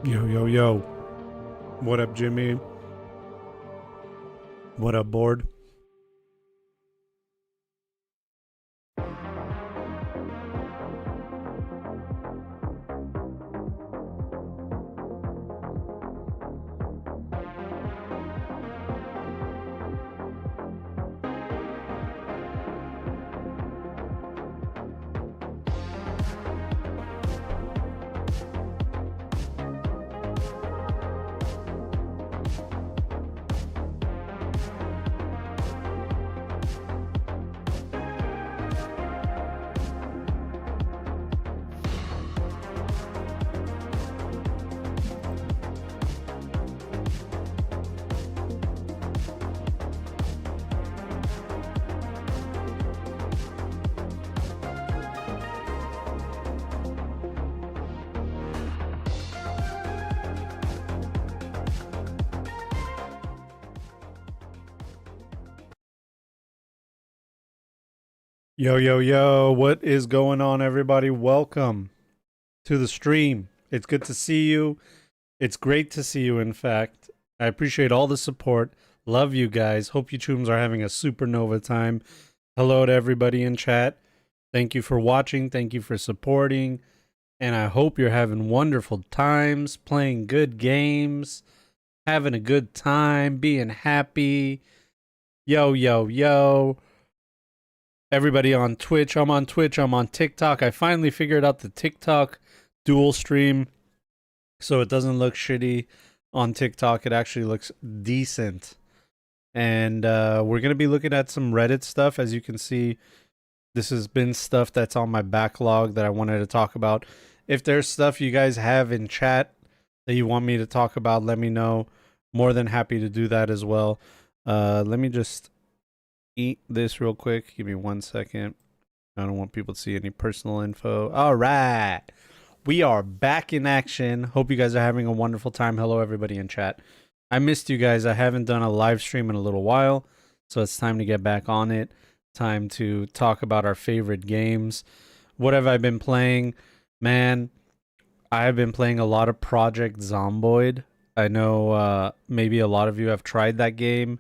Yo, yo, yo. What up, Jimmy? What up, board? Yo, yo, yo. What is going on, everybody? Welcome to the stream. It's good to see you. It's great to see you, in fact. I appreciate all the support. Love you guys. Hope you chooms are having a supernova time. Hello to everybody in chat. Thank you for watching. Thank you for supporting. And I hope you're having wonderful times, playing good games, having a good time, being happy. Yo, yo, yo. Everybody on Twitch. I'm on Twitch. I'm on TikTok. I finally figured out the TikTok dual stream so it doesn't look shitty on TikTok. It actually looks decent. And we're going to be looking at some Reddit stuff. As you can see, this has been stuff that's on my backlog that I wanted to talk about. If there's stuff you guys have in chat that you want me to talk about, let me know. More than happy to do that as well. Let me just eat this real quick. Give me 1 second. I don't want people to see any personal info. All right. We are back in action. Hope you guys are having a wonderful time. Hello, everybody in chat. I missed you guys. I haven't done a live stream in a little while, so it's time to get back on it. Time to talk about our favorite games. What have I been playing? Man, I have been playing a lot of Project Zomboid. I know maybe a lot of you have tried that game.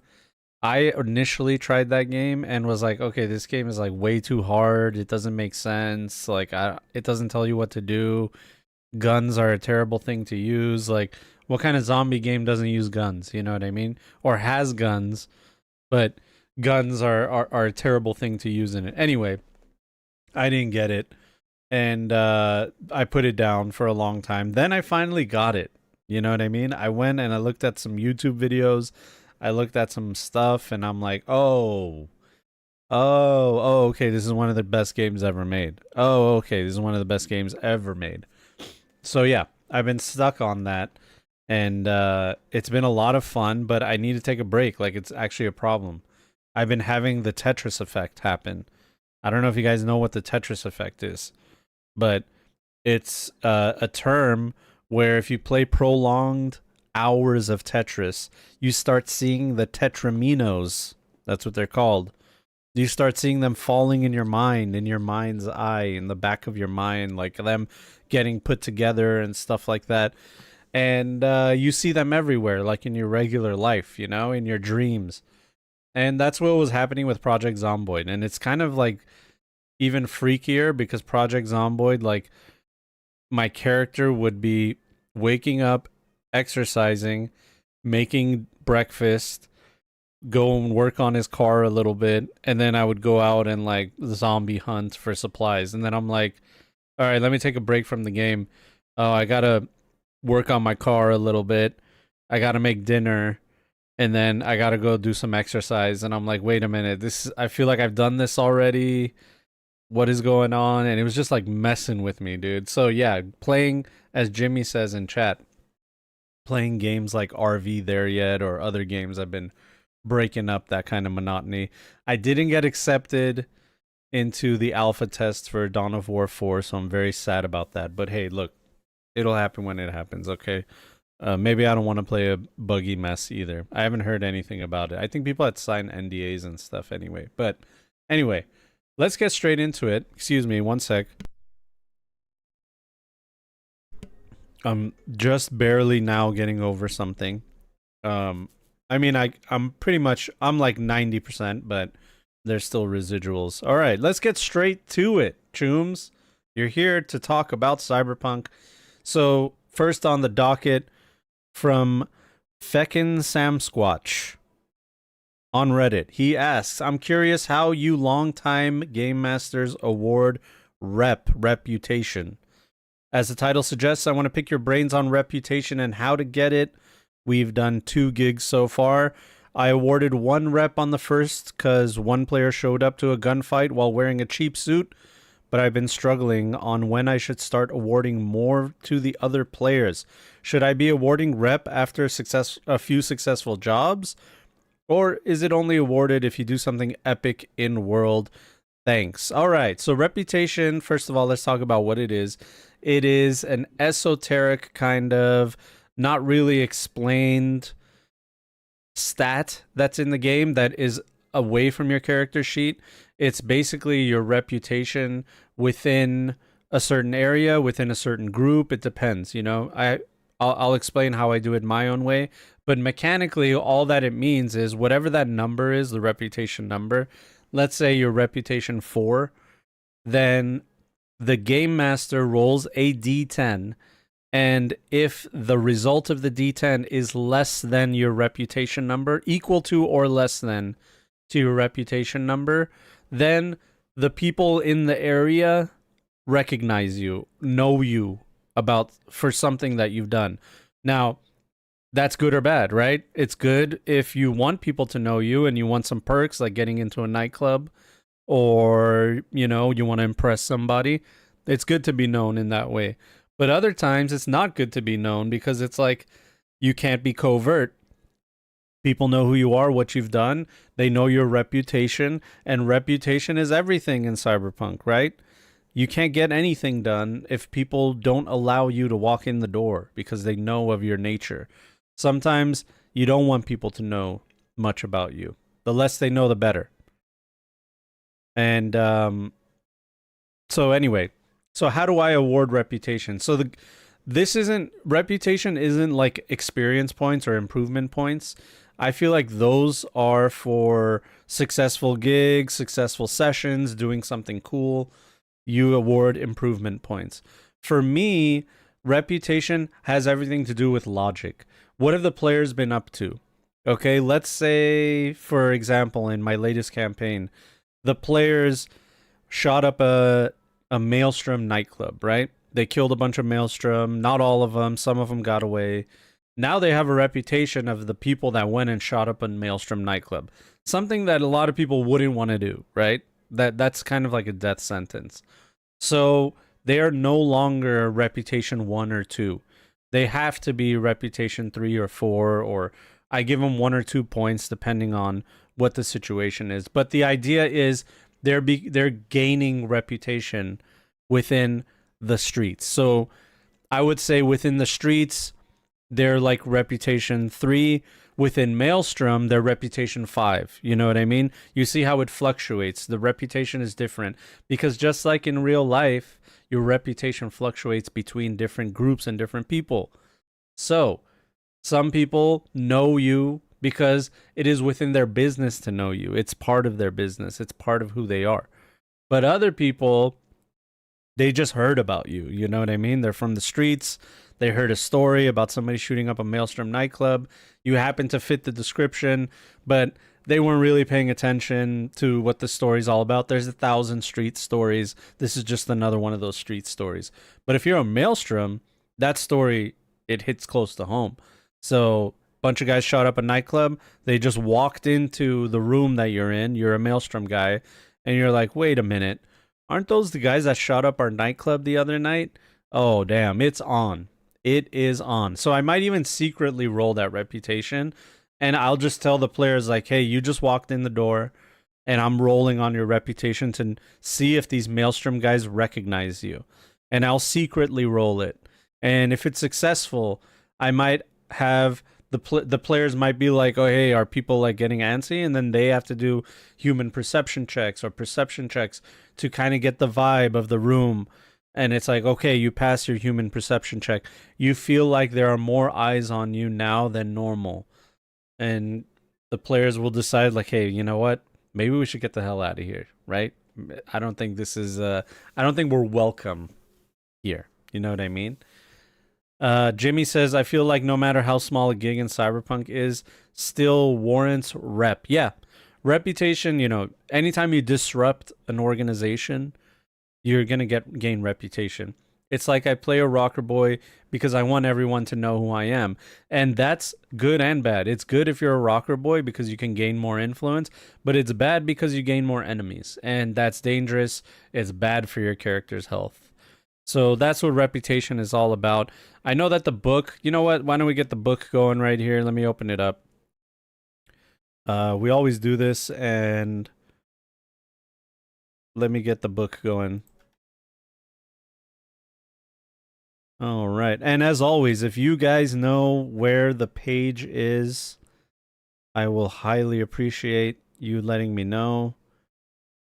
I initially tried that game and was like, okay, this game is like way too hard. It doesn't make sense. Like, it doesn't tell you what to do. Guns are a terrible thing to use. Like, what kind of zombie game doesn't use guns? You know what I mean? Or has guns, but guns are a terrible thing to use in it. Anyway, I didn't get it. And I put it down for a long time. Then I finally got it. You know what I mean? I went and I looked at some YouTube videos. I looked at some stuff and I'm like, oh, okay, this is one of the best games ever made. Oh, okay, this is one of the best games ever made. So yeah, I've been stuck on that, and it's been a lot of fun, but I need to take a break. Like, it's actually a problem. I've been having the Tetris effect happen. I don't know if you guys know what the Tetris effect is, but it's a term where if you play prolonged hours of Tetris, you start seeing the tetraminos. That's what they're called. You start seeing them falling in your mind's eye, in the back of your mind, like them getting put together and stuff like that. And you see them everywhere, like in your regular life, you know, in your dreams. And that's what was happening with Project Zomboid. And it's kind of like even freakier because Project Zomboid, like, my character would be waking up, exercising, making breakfast, go and work on his car a little bit, and then I would go out and like zombie hunt for supplies. And then I'm like, all right, let me take a break from the game. Oh, I gotta work on my car a little bit. I gotta make dinner, and then I gotta go do some exercise. And I'm like, wait a minute, I feel like I've done this already. What is going on? And it was just like messing with me, dude. So yeah, playing, as Jimmy says in chat, playing games like RV There Yet or other games, I've been breaking up that kind of monotony. I didn't get accepted into the alpha test for Dawn of War 4, so I'm very sad about that. But hey, look, it'll happen when it happens, okay? Maybe I don't want to play a buggy mess either. I haven't heard anything about it. I think people had signed NDAs and stuff anyway. But anyway, let's get straight into it. Excuse me, 1 sec. I'm just barely now getting over something. Um, I mean, I'm like 90%, but there's still residuals. All right, let's get straight to it, Chooms. You're here to talk about Cyberpunk. So, first on the docket from Feckin' Sam Squatch on Reddit. He asks, I'm curious how you longtime Game Masters award reputation. As the title suggests, I want to pick your brains on reputation and how to get it. We've done 2 gigs so far. I awarded 1 rep on the first because one player showed up to a gunfight while wearing a cheap suit, but I've been struggling on when I should start awarding more to the other players. Should I be awarding rep after a few successful jobs? Or is it only awarded if you do something epic in world? Thanks. All right. So reputation, first of all, let's talk about what it is. It is an esoteric kind of not really explained stat that's in the game that is away from your character sheet. It's basically your reputation within a certain area, within a certain group. It depends, you know. I'll explain how I do it my own way, but mechanically all that it means is whatever that number is, the reputation number. Let's say your reputation 4, then the game master rolls a d10, and if the result of the d10 is less than your reputation number, equal to or less than to your reputation number, then the people in the area recognize you, know you for something that you've done. Now, that's good or bad, right? It's good if you want people to know you and you want some perks like getting into a nightclub, or, you know, you want to impress somebody. It's good to be known in that way. But other times it's not good to be known because it's like you can't be covert. People know who you are, what you've done. They know your reputation, and reputation is everything in Cyberpunk, right? You can't get anything done if people don't allow you to walk in the door because they know of your nature. Sometimes you don't want people to know much about you. The less they know, the better. And so anyway, so how do I award reputation? So reputation isn't like experience points or improvement points. I feel like those are for successful gigs, successful sessions, doing something cool. You award improvement points. For me, reputation has everything to do with logic. What have the players been up to? Okay, let's say, for example, in my latest campaign, the players shot up a Maelstrom nightclub, right? They killed a bunch of Maelstrom, not all of them, some of them got away. Now they have a reputation of the people that went and shot up a Maelstrom nightclub. Something that a lot of people wouldn't want to do, right? That's kind of like a death sentence. So they are no longer reputation 1 or 2. They have to be reputation 3 or 4, or I give them 1 or 2 points depending on what the situation is. But the idea is they're gaining reputation within the streets. So I would say within the streets, they're like reputation 3. Within Maelstrom, they're reputation 5. You know what I mean? You see how it fluctuates. The reputation is different because just like in real life, your reputation fluctuates between different groups and different people. So some people know you because it is within their business to know you. It's part of their business. It's part of who they are. But other people, they just heard about you. You know what I mean? They're from the streets. They heard a story about somebody shooting up a Maelstrom nightclub. You happen to fit the description, but they weren't really paying attention to what the story's all about. There's 1,000 street stories. This is just another one of those street stories. But if you're a Maelstrom, that story, it hits close to home. So bunch of guys shot up a nightclub. They just walked into the room that you're in. You're a Maelstrom guy. And you're like, wait a minute. Aren't those the guys that shot up our nightclub the other night? Oh, damn. It's on. It is on. So I might even secretly roll that reputation. And I'll just tell the players like, hey, you just walked in the door. And I'm rolling on your reputation to see if these Maelstrom guys recognize you. And I'll secretly roll it. And if it's successful, I might have the players might be like, oh, hey, are people like getting antsy? And then they have to do human perception checks or perception checks to kind of get the vibe of the room. And it's like, okay, you pass your human perception check. You feel like there are more eyes on you now than normal. And the players will decide, like, hey, you know what? Maybe we should get the hell out of here, right? I don't think this is, I don't think we're welcome here. You know what I mean? Jimmy says, I feel like no matter how small a gig in Cyberpunk is, still warrants rep. Yeah. Reputation, anytime you disrupt an organization, you're going to gain reputation. It's like I play a rocker boy because I want everyone to know who I am. And that's good and bad. It's good if you're a rocker boy because you can gain more influence, but it's bad because you gain more enemies. And that's dangerous. It's bad for your character's health. So that's what reputation is all about. I know that the book, you know what? Why don't we get the book going right here? Let me open it up. We always do this, and let me get the book going. All right. And as always, if you guys know where the page is, I will highly appreciate you letting me know.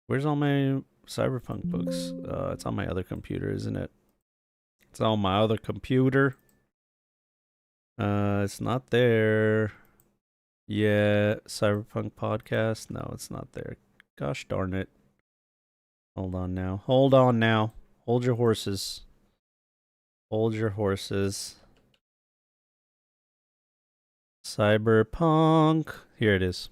Where's all my Cyberpunk books? It's on my other computer, isn't it? It's on my other computer. It's not there. Yeah, Cyberpunk podcast. No, it's not there. Gosh darn it. Hold on now. Hold on now. Hold your horses. Hold your horses. Cyberpunk. Here it is.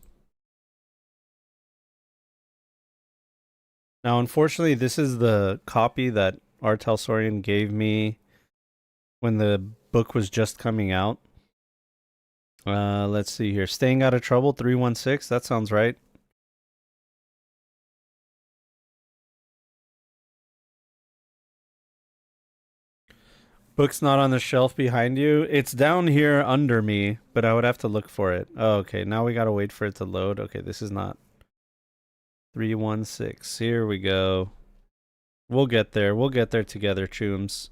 Now, unfortunately, this is the copy that Artel Sorian gave me when the book was just coming out. Let's see here. Staying Out of Trouble, 316. That sounds right. Book's not on the shelf behind you. It's down here under me, but I would have to look for it. Oh, okay, now we gotta wait for it to load. Okay, this is not 316. Here we go. We'll get there. We'll get there together, Chooms.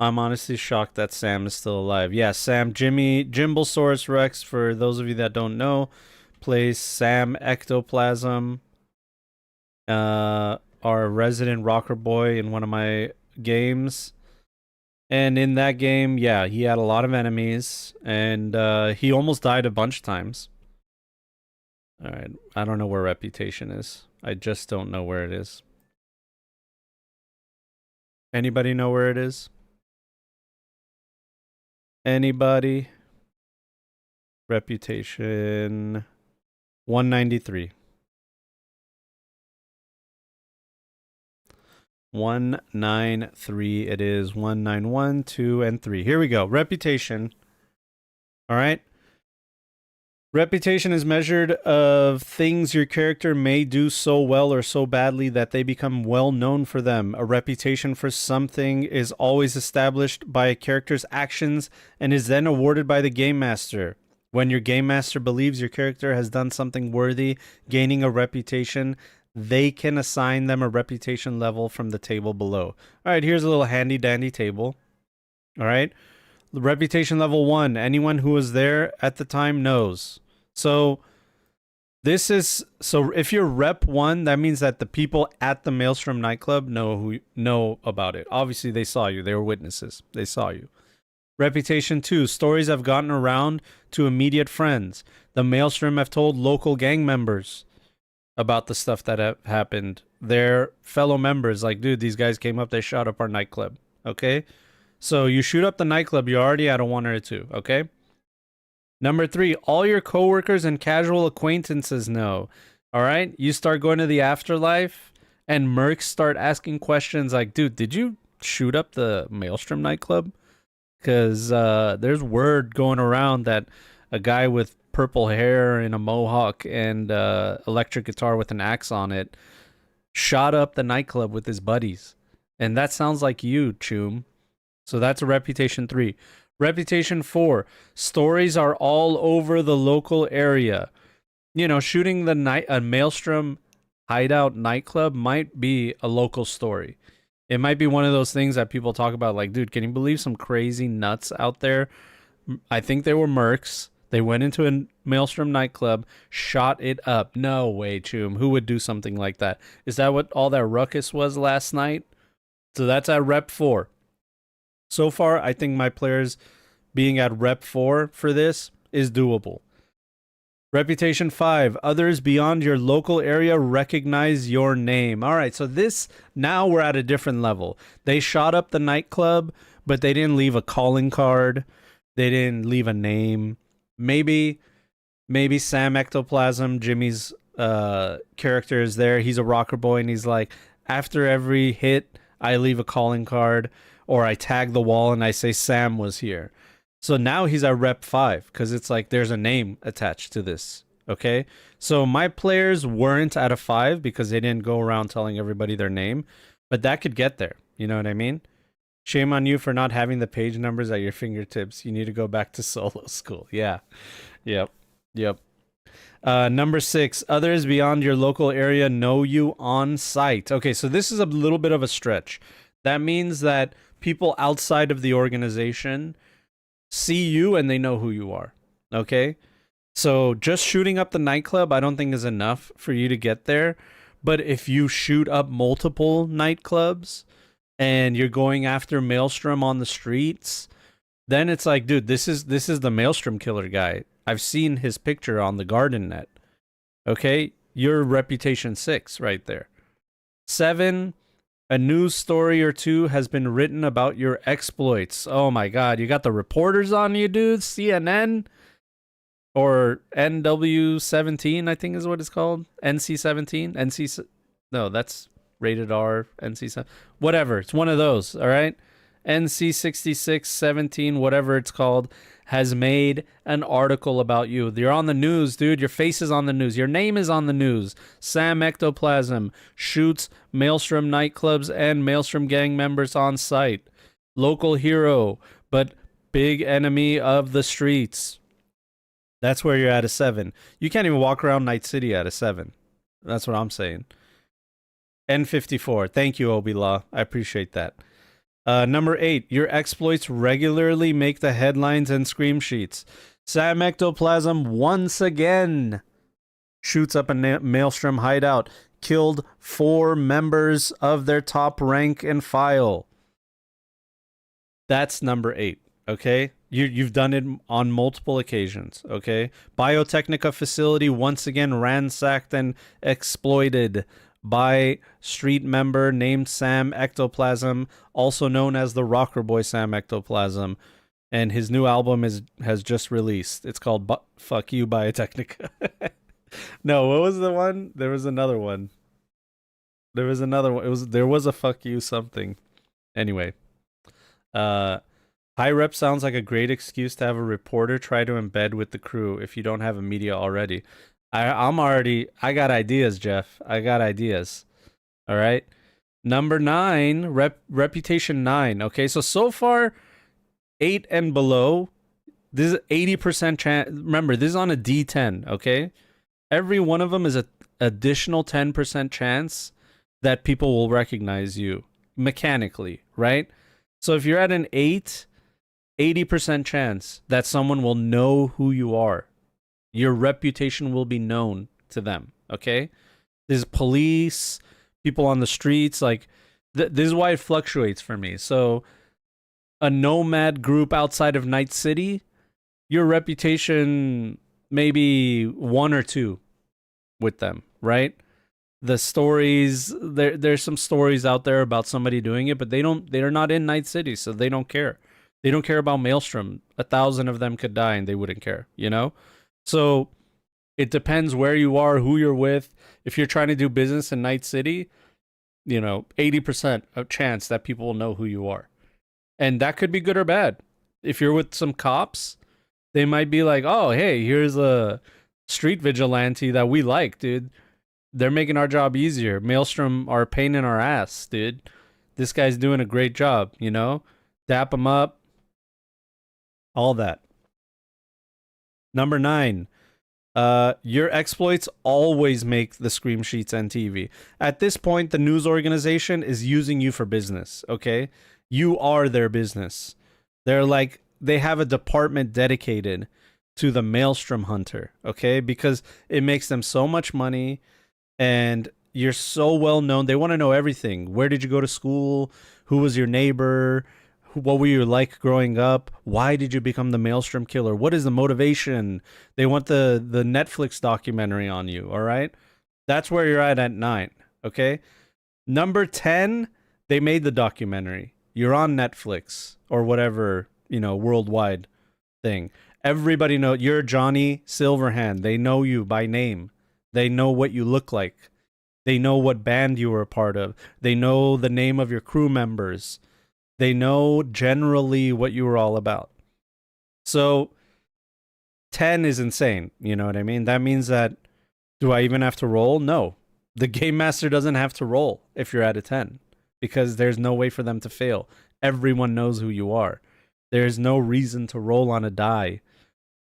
I'm honestly shocked that Sam is still alive. Yeah, Sam, Jimblesaurus Rex, for those of you that don't know, plays Sam Ectoplasm, our resident rocker boy in one of my games. And in that game, yeah, he had a lot of enemies, and he almost died a bunch of times. Alright, I don't know where reputation is. I just don't know where it is. Anybody know where it is? Anybody? Reputation 193. 193. It is 191, 2, and 3. Here we go. Reputation. All right. Reputation is measured of things your character may do so well or so badly that they become well known for them. A reputation for something is always established by a character's actions and is then awarded by the game master. When your game master believes your character has done something worthy, gaining a reputation, they can assign them a reputation level from the table below. All right, here's a little handy dandy table. All right. Reputation level 1. Anyone who was there at the time knows. So this is, so if you're rep 1, that means that the people at the Maelstrom nightclub know about it. Obviously they saw you. They were witnesses. They saw you. Reputation 2. Stories have gotten around to immediate friends. The Maelstrom have told local gang members about the stuff that happened. Their fellow members, like, dude, these guys came up, they shot up our nightclub. Okay? So you shoot up the nightclub, you're already at a 1 or a 2. Okay? Number 3, all your coworkers and casual acquaintances know. All right? You start going to the afterlife, and mercs start asking questions like, dude, did you shoot up the Maelstrom nightclub? Because there's word going around that a guy with purple hair and a mohawk and electric guitar with an axe on it shot up the nightclub with his buddies. And that sounds like you, Choom. So that's a reputation 3. Reputation 4. Stories are all over the local area. You know, shooting a Maelstrom hideout nightclub might be a local story. It might be one of those things that people talk about, like, dude, can you believe some crazy nuts out there? I think they were mercs. They went into a Maelstrom nightclub, shot it up. No way, Choom. Who would do something like that? Is that what all that ruckus was last night? So that's at rep 4. So far, I think my players being at rep 4 for this is doable. Reputation 5. Others beyond your local area recognize your name. All right, so this, now we're at a different level. They shot up the nightclub, but they didn't leave a calling card. They didn't leave a name. Maybe Sam Ectoplasm, Jimmy's character, is there. He's a rocker boy, and he's like, after every hit, I leave a calling card, or I tag the wall and I say Sam was here. So now he's at rep 5 because it's like there's a name attached to this. Okay, so my players weren't at a 5 because they didn't go around telling everybody their name, but that could get there. You know what I mean? Shame on you for not having the page numbers at your fingertips. You need to go back to solo school. Yeah. Yep. Number 6. Others beyond your local area know you on site. Okay, so this is a little bit of a stretch. That means that people outside of the organization see you and they know who you are. Okay? So just shooting up the nightclub, I don't think is enough for you to get there. But if you shoot up multiple nightclubs and you're going after Maelstrom on the streets, then it's like, dude, this is the Maelstrom killer guy. I've seen his picture on the garden net. Okay? Your reputation 6 right there. 7, a news story or two has been written about your exploits. Oh my God, you got the reporters on you, dude. CNN or NW17, I think is what it's called. NC17, no, that's rated R, NC7, whatever. It's one of those, all right? NC66, 17, whatever it's called, has made an article about you. You're on the news, dude. Your face is on the news. Your name is on the news. Sam Ectoplasm shoots Maelstrom nightclubs and Maelstrom gang members on site. Local hero, but big enemy of the streets. That's where you're at a 7. You can't even walk around Night City at a 7. That's what I'm saying. N54. Thank you, Obi Law. I appreciate that. Number 8, your exploits regularly make the headlines and scream sheets. Sam Ectoplasm once again shoots up a Maelstrom hideout, killed 4 members of their top rank and file. That's number 8, okay? You've done it on multiple occasions, okay? Biotechnica facility once again ransacked and exploited by street member named Sam Ectoplasm, also known as the Rocker Boy Sam Ectoplasm, and his new album has just released. It's called Fuck You Biotechnica. No, what was the one? There was another one. There was a Fuck You something. Anyway, high rep sounds like a great excuse to have a reporter try to embed with the crew if you don't have a media already. I got ideas, Jeff. I got ideas. All right. Number 9, reputation 9. Okay, so far, 8 and below, this is 80% chance. Remember, this is on a D10, okay? Every one of them is an additional 10% chance that people will recognize you mechanically, right? So if you're at an 8, 80% chance that someone will know who you are. Your reputation will be known to them, okay? There's police, people on the streets, like, this is why it fluctuates for me. So, a nomad group outside of Night City, your reputation maybe 1 or 2 with them, right? The stories, there's some stories out there about somebody doing it, but they're not in Night City, so they don't care. They don't care about Maelstrom. 1,000 of them could die and they wouldn't care, you know? So it depends where you are, who you're with. If you're trying to do business in Night City, 80% of chance that people will know who you are. And that could be good or bad. If you're with some cops, they might be like, oh, hey, here's a street vigilante that we like, dude. They're making our job easier. Maelstrom are a pain in our ass, dude. This guy's doing a great job, Dap him up. All that. Number 9, your exploits always make the scream sheets and TV. At this point, the news organization is using you for business, okay? You are their business. They have a department dedicated to the Maelstrom Hunter, okay? Because it makes them so much money and you're so well known. They want to know everything. Where did you go to school? Who was your neighbor? What were you like growing up? Why did you become the Maelstrom Killer? What is the motivation? They want the Netflix documentary on you, all right? That's where you're at 9, okay? Number 10, they made the documentary. You're on Netflix or whatever, worldwide thing. Everybody know you're Johnny Silverhand. They know you by name. They know what you look like. They know what band you were a part of. They know the name of your crew members. They know generally what you were all about. So 10 is insane. You know what I mean? That means that, do I even have to roll? No. The game master doesn't have to roll if you're at a 10 because there's no way for them to fail. Everyone knows who you are. There's no reason to roll on a die.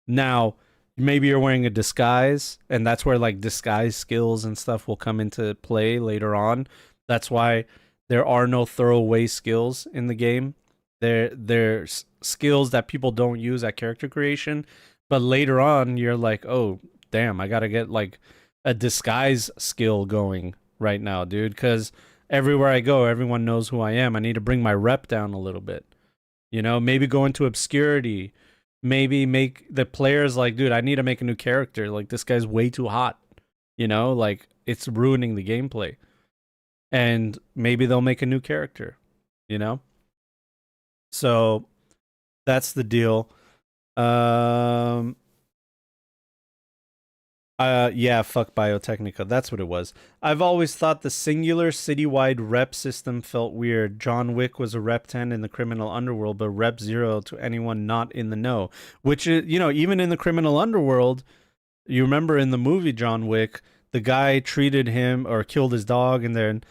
Now, maybe you're wearing a disguise, and that's where like disguise skills and stuff will come into play later on. That's why there are no throwaway skills in the game. They're skills that people don't use at character creation, but later on you're like, oh damn, I gotta get like a disguise skill going right now, dude, because everywhere I go, everyone knows who I am. I need to bring my rep down a little bit. Maybe go into obscurity. Maybe make the players like, dude, I need to make a new character. Like, this guy's way too hot. Like, it's ruining the gameplay. And maybe they'll make a new character, So, that's the deal. Yeah, fuck Biotechnica. That's what it was. I've always thought the singular citywide rep system felt weird. John Wick was a rep 10 in the criminal underworld, but rep 0 to anyone not in the know. Which is, even in the criminal underworld, you remember in the movie John Wick, the guy treated him or killed his dog, and then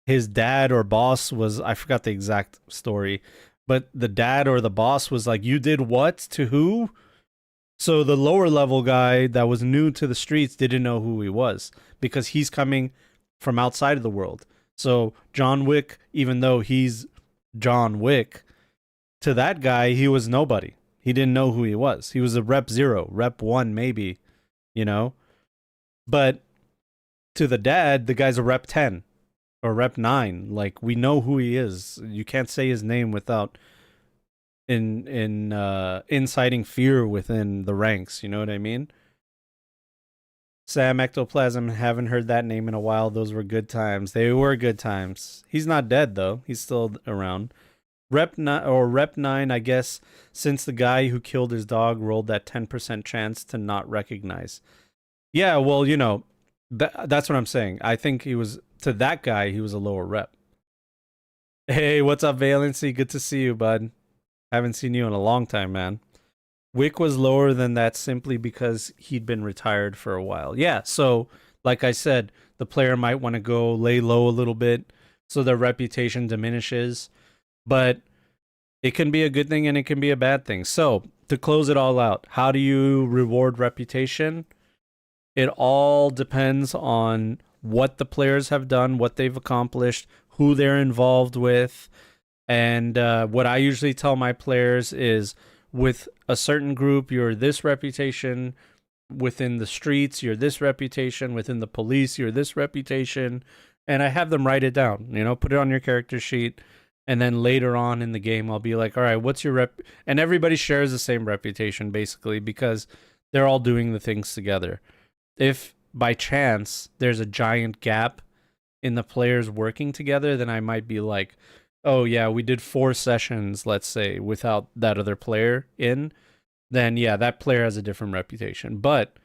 his dad or boss was, I forgot the exact story, but the dad or the boss was like, you did what to who? So the lower level guy that was new to the streets didn't know who he was because he's coming from outside of the world. So John Wick, even though he's John Wick, to that guy, he was nobody. He didn't know who he was. He was a rep 0, rep 1 maybe, But to the dad, the guy's a rep 10 or rep 9. Like, we know who he is. You can't say his name without inciting fear within the ranks, you know what I mean? Sam Ectoplasm, haven't heard that name in a while. Those were good times. They were good times. He's not dead though. He's still around. Rep 9, I guess, since the guy who killed his dog rolled that 10% chance to not recognize. Yeah, well, that's what I'm saying. I think to that guy, he was a lower rep. Hey, what's up, Valency? Good to see you, bud. Haven't seen you in a long time, man. Wick was lower than that simply because he'd been retired for a while. Yeah, so like I said, the player might want to go lay low a little bit so their reputation diminishes. But it can be a good thing and it can be a bad thing. So to close it all out, how do you reward reputation? It all depends on what the players have done, what they've accomplished, who they're involved with. And what I usually tell my players is, with a certain group, you're this reputation. Within the streets, you're this reputation. Within the police, you're this reputation. And I have them write it down, put it on your character sheet. And then later on in the game, I'll be like, all right, what's your rep? And everybody shares the same reputation, basically, because they're all doing the things together. If by chance there's a giant gap in the players working together, then I might be like, oh yeah, we did 4 sessions, let's say, without that other player in, then yeah, that player has a different reputation. But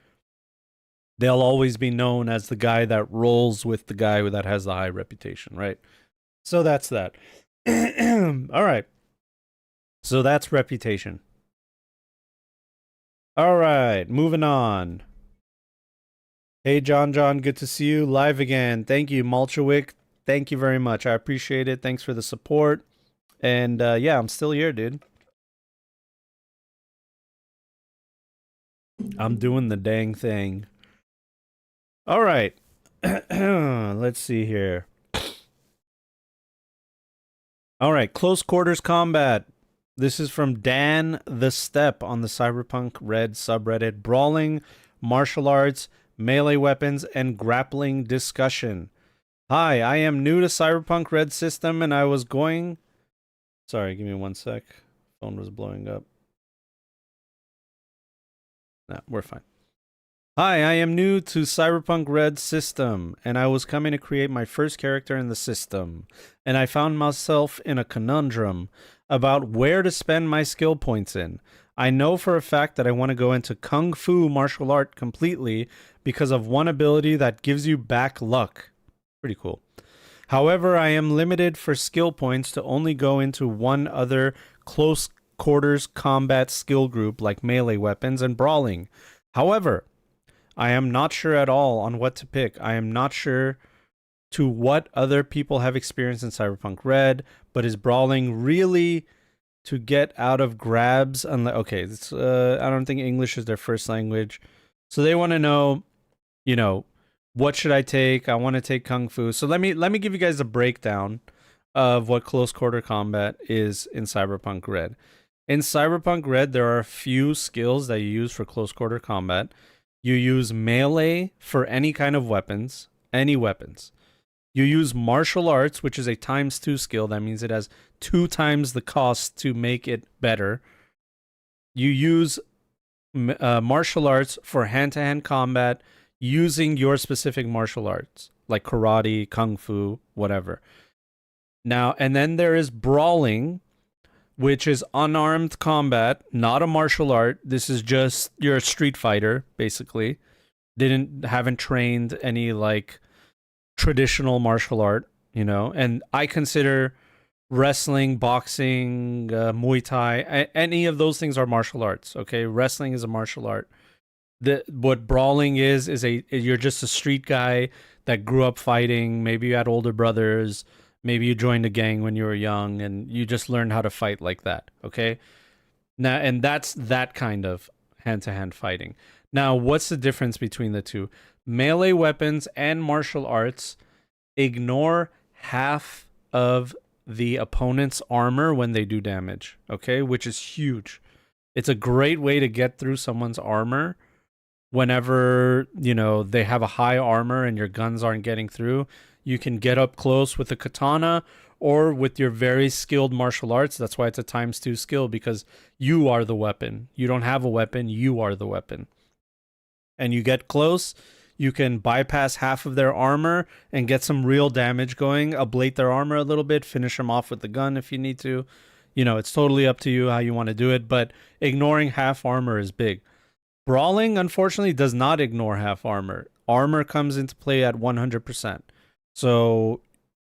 they'll always be known as the guy that rolls with the guy that has the high reputation, right? So that's that. All right. So that's reputation. All right, moving on. Hey, John, good to see you live again. Thank you, Malchowik. Thank you very much. I appreciate it. Thanks for the support. And yeah, I'm still here, dude. I'm doing the dang thing. All right. Let's see here. All right, close quarters combat. This is from Dan the Step on the Cyberpunk Red subreddit. Brawling, martial arts, melee weapons, and grappling discussion. Hi, I am new to Cyberpunk Red system and I was going... Sorry, give me 1 sec. Phone was blowing up. Nah, we're fine. Hi, I am new to Cyberpunk Red system, and I was coming to create my first character in the system, and I found myself in a conundrum about where to spend my skill points in. I know for a fact that I want to go into Kung Fu martial art completely because of one ability that gives you back luck. Pretty cool. However, I am limited for skill points to only go into one other close quarters combat skill group like melee weapons and brawling. However, I am not sure at all on what to pick. I am not sure to what other people have experienced in Cyberpunk Red, but is brawling really to get out of grabs? Okay, I don't think English is their first language. So they want to know, what should I take? I want to take Kung Fu. So let me give you guys a breakdown of what close quarter combat is in Cyberpunk Red. In Cyberpunk Red, there are a few skills that you use for close quarter combat. You use melee for any kind of weapons, any weapons. You use martial arts, which is a ×2 skill. That means it has 2 times the cost to make it better. You use martial arts for hand-to-hand combat using your specific martial arts, like karate, kung fu, whatever. Now, and then there is brawling, which is unarmed combat, not a martial art. This is just, you're a street fighter, basically. Haven't trained any like traditional martial art, and I consider wrestling, boxing, Muay Thai, any of those things are martial arts. Okay. Wrestling is a martial art. What brawling is you're just a street guy that grew up fighting. Maybe you had older brothers. Maybe you joined a gang when you were young and you just learned how to fight like that, okay? Now, and that's that kind of hand-to-hand fighting. Now, what's the difference between the two? Melee weapons and martial arts ignore half of the opponent's armor when they do damage, okay? Which is huge. It's a great way to get through someone's armor whenever, they have a high armor and your guns aren't getting through. You can get up close with a katana or with your very skilled martial arts. That's why it's a ×2 skill, because you are the weapon. You don't have a weapon, you are the weapon. And you get close, you can bypass half of their armor and get some real damage going, ablate their armor a little bit, finish them off with the gun if you need to. It's totally up to you how you want to do it, but ignoring half armor is big. Brawling, unfortunately, does not ignore half armor. Armor comes into play at 100%. So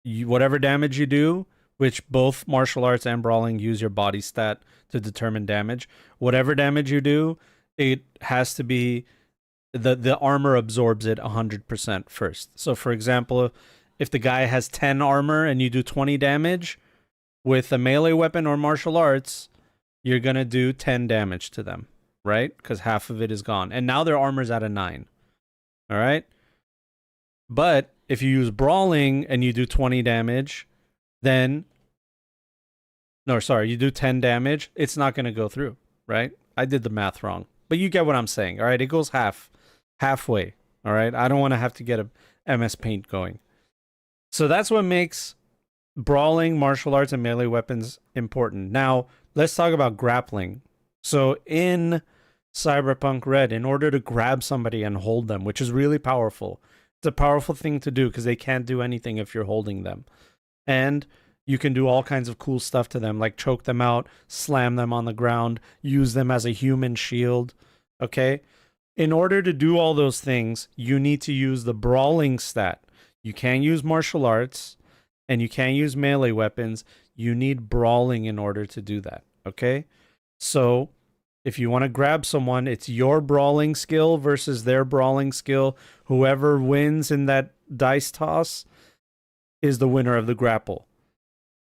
whatever damage you do, which both martial arts and brawling use your body stat to determine damage, whatever damage you do, it has to be, the armor absorbs it 100% first. So for example, if the guy has 10 armor and you do 20 damage with a melee weapon or martial arts, you're going to do 10 damage to them, right? Because half of it is gone. And now their armor's at a 9. All right? But if you use brawling and you do 20 damage, then... No, sorry, you do 10 damage, it's not going to go through, right? I did the math wrong. But you get what I'm saying, all right? It goes halfway, all right? I don't want to have to get a MS Paint going. So that's what makes brawling, martial arts, and melee weapons important. Now, let's talk about grappling. So in Cyberpunk Red, in order to grab somebody and hold them, which is really powerful, it's a powerful thing to do because they can't do anything if you're holding them. And you can do all kinds of cool stuff to them, like choke them out, slam them on the ground, use them as a human shield, okay? In order to do all those things, you need to use the brawling stat. You can't use martial arts, and you can't use melee weapons. You need brawling in order to do that, okay? So if you want to grab someone, it's your brawling skill versus their brawling skill. Whoever wins in that dice toss is the winner of the grapple.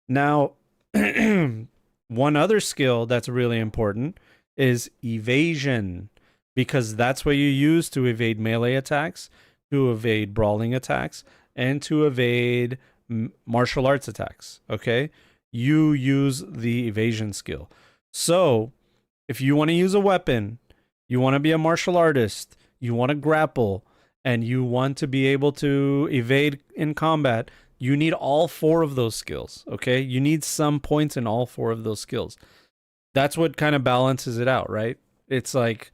Now, one other skill that's really important is evasion, because that's what you use to evade melee attacks, to evade brawling attacks, and to evade martial arts attacks, okay? You use the evasion skill. So, if you want to use a weapon, you want to be a martial artist, you want to grapple, and you want to be able to evade in combat, you need all four of those skills, okay? You need some points in all four of those skills. That's what kind of balances it out, right? It's like,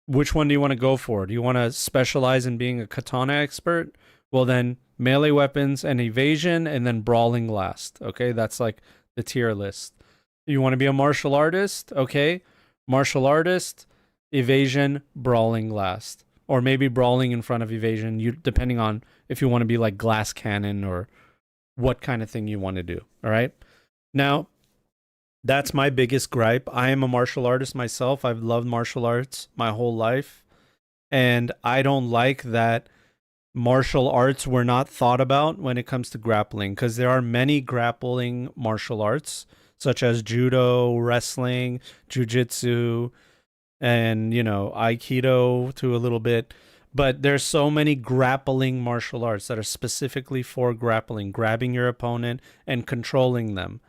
which one do you want to go for? Do you want to specialize in being a katana expert? Well, then melee weapons and evasion, and then brawling last. Okay, that's like the tier list. You want to be a martial artist? Okay, martial artist, evasion, brawling last, or maybe brawling in front of evasion. You depending on if you want to be like glass cannon or what kind of thing you want to do. All right. Now, that's my biggest gripe. I am a martial artist myself. I've loved martial arts my whole life. And I don't like that martial arts were not thought about when it comes to grappling, because there are many grappling martial arts, such as judo, wrestling, jujitsu, and, aikido to a little bit. But there's so many grappling martial arts that are specifically for grappling, grabbing your opponent and controlling them.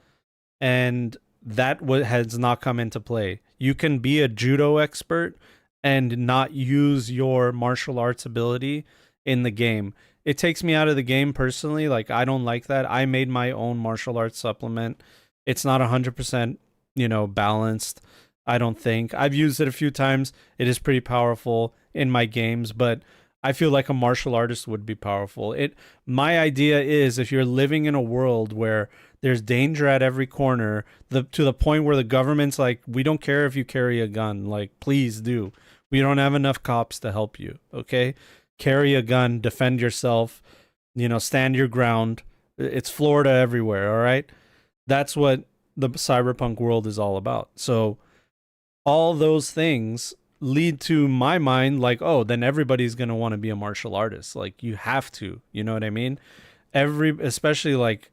And that has not come into play. You can be a judo expert and not use your martial arts ability in the game. It takes me out of the game personally. Like, I don't like that. I made my own martial arts supplement. It's not 100%, balanced. I don't think. I've used it a few times. It is pretty powerful in my games, but I feel like a martial artist would be powerful. My idea is, if you're living in a world where there's danger at every corner, to the point where the government's like, we don't care if you carry a gun. Like, please do. We don't have enough cops to help you. Okay, carry a gun, defend yourself. Stand your ground. It's Florida everywhere. All right, that's what the cyberpunk world is all about. So all those things lead to my mind like, oh, then everybody's going to want to be a martial artist. Like, you have to, you know what I mean? Especially like,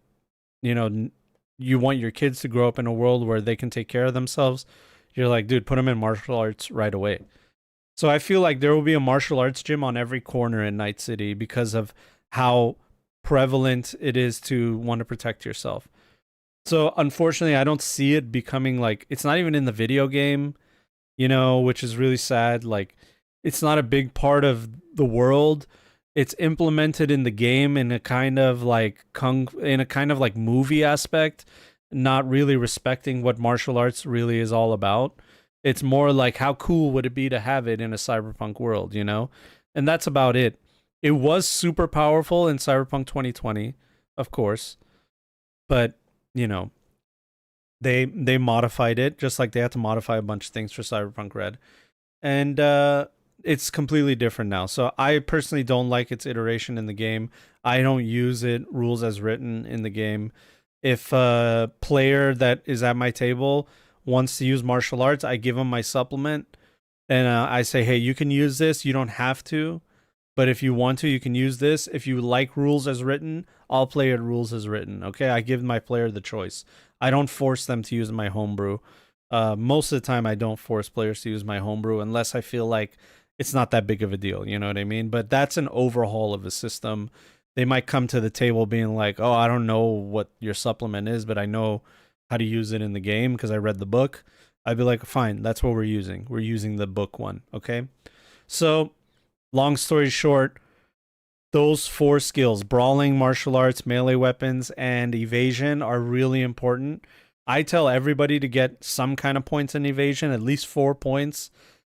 you want your kids to grow up in a world where they can take care of themselves. You're like, dude, put them in martial arts right away. So I feel like there will be a martial arts gym on every corner in Night City because of how prevalent it is to want to protect yourself. So unfortunately, I don't see it becoming like, it's not even in the video game, which is really sad. Like, it's not a big part of the world. It's implemented in the game in a kind of like movie aspect, not really respecting what martial arts really is all about. It's more like, how cool would it be to have it in a cyberpunk world, And that's about it. It was super powerful in Cyberpunk 2020, of course, but they modified it, just like they had to modify a bunch of things for Cyberpunk Red, and it's completely different now. So I personally don't like its iteration in the game. I don't use it rules as written in the game. If a player that is at my table wants to use martial arts, I give them my supplement, and I say, hey, you can use this. You don't have to, but if you want to, you can use this. If you like rules as written, I'll play it rules as written. Okay, I give my player the choice. I don't force them to use my homebrew. Most of the time, I don't force players to use my homebrew unless I feel like it's not that big of a deal. You know what I mean? But that's an overhaul of a system. They might come to the table being like, oh, I don't know what your supplement is, but I know how to use it in the game because I read the book. I'd be like, fine, that's what we're using. We're using the book one. Okay. So, long story short, those four skills, brawling, martial arts, melee weapons, and evasion, are really important. I tell everybody to get some kind of points in evasion, at least 4 points,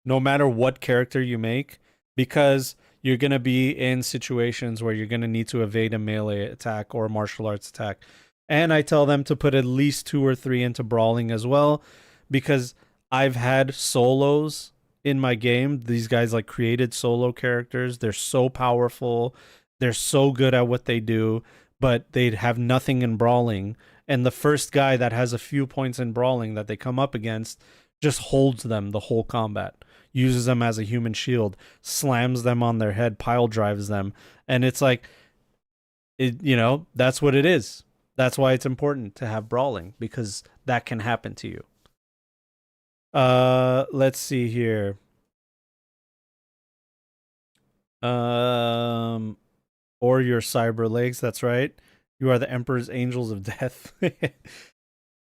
no matter what character you make, because you're going to be in situations where you're going to need to evade a melee attack or a martial arts attack. And I tell them to put at least 2 or 3 into brawling as well, because I've had solos in my game. These guys like created solo characters. They're so powerful. They're so good at what they do, but they have nothing in brawling. And the first guy that has a few points in brawling that they come up against just holds them the whole combat, uses them as a human shield, slams them on their head, pile drives them. And it's like, that's what it is. That's why it's important to have brawling, because that can happen to you. Let's see here. Or your cyber legs, that's right. You are the Emperor's Angels of Death.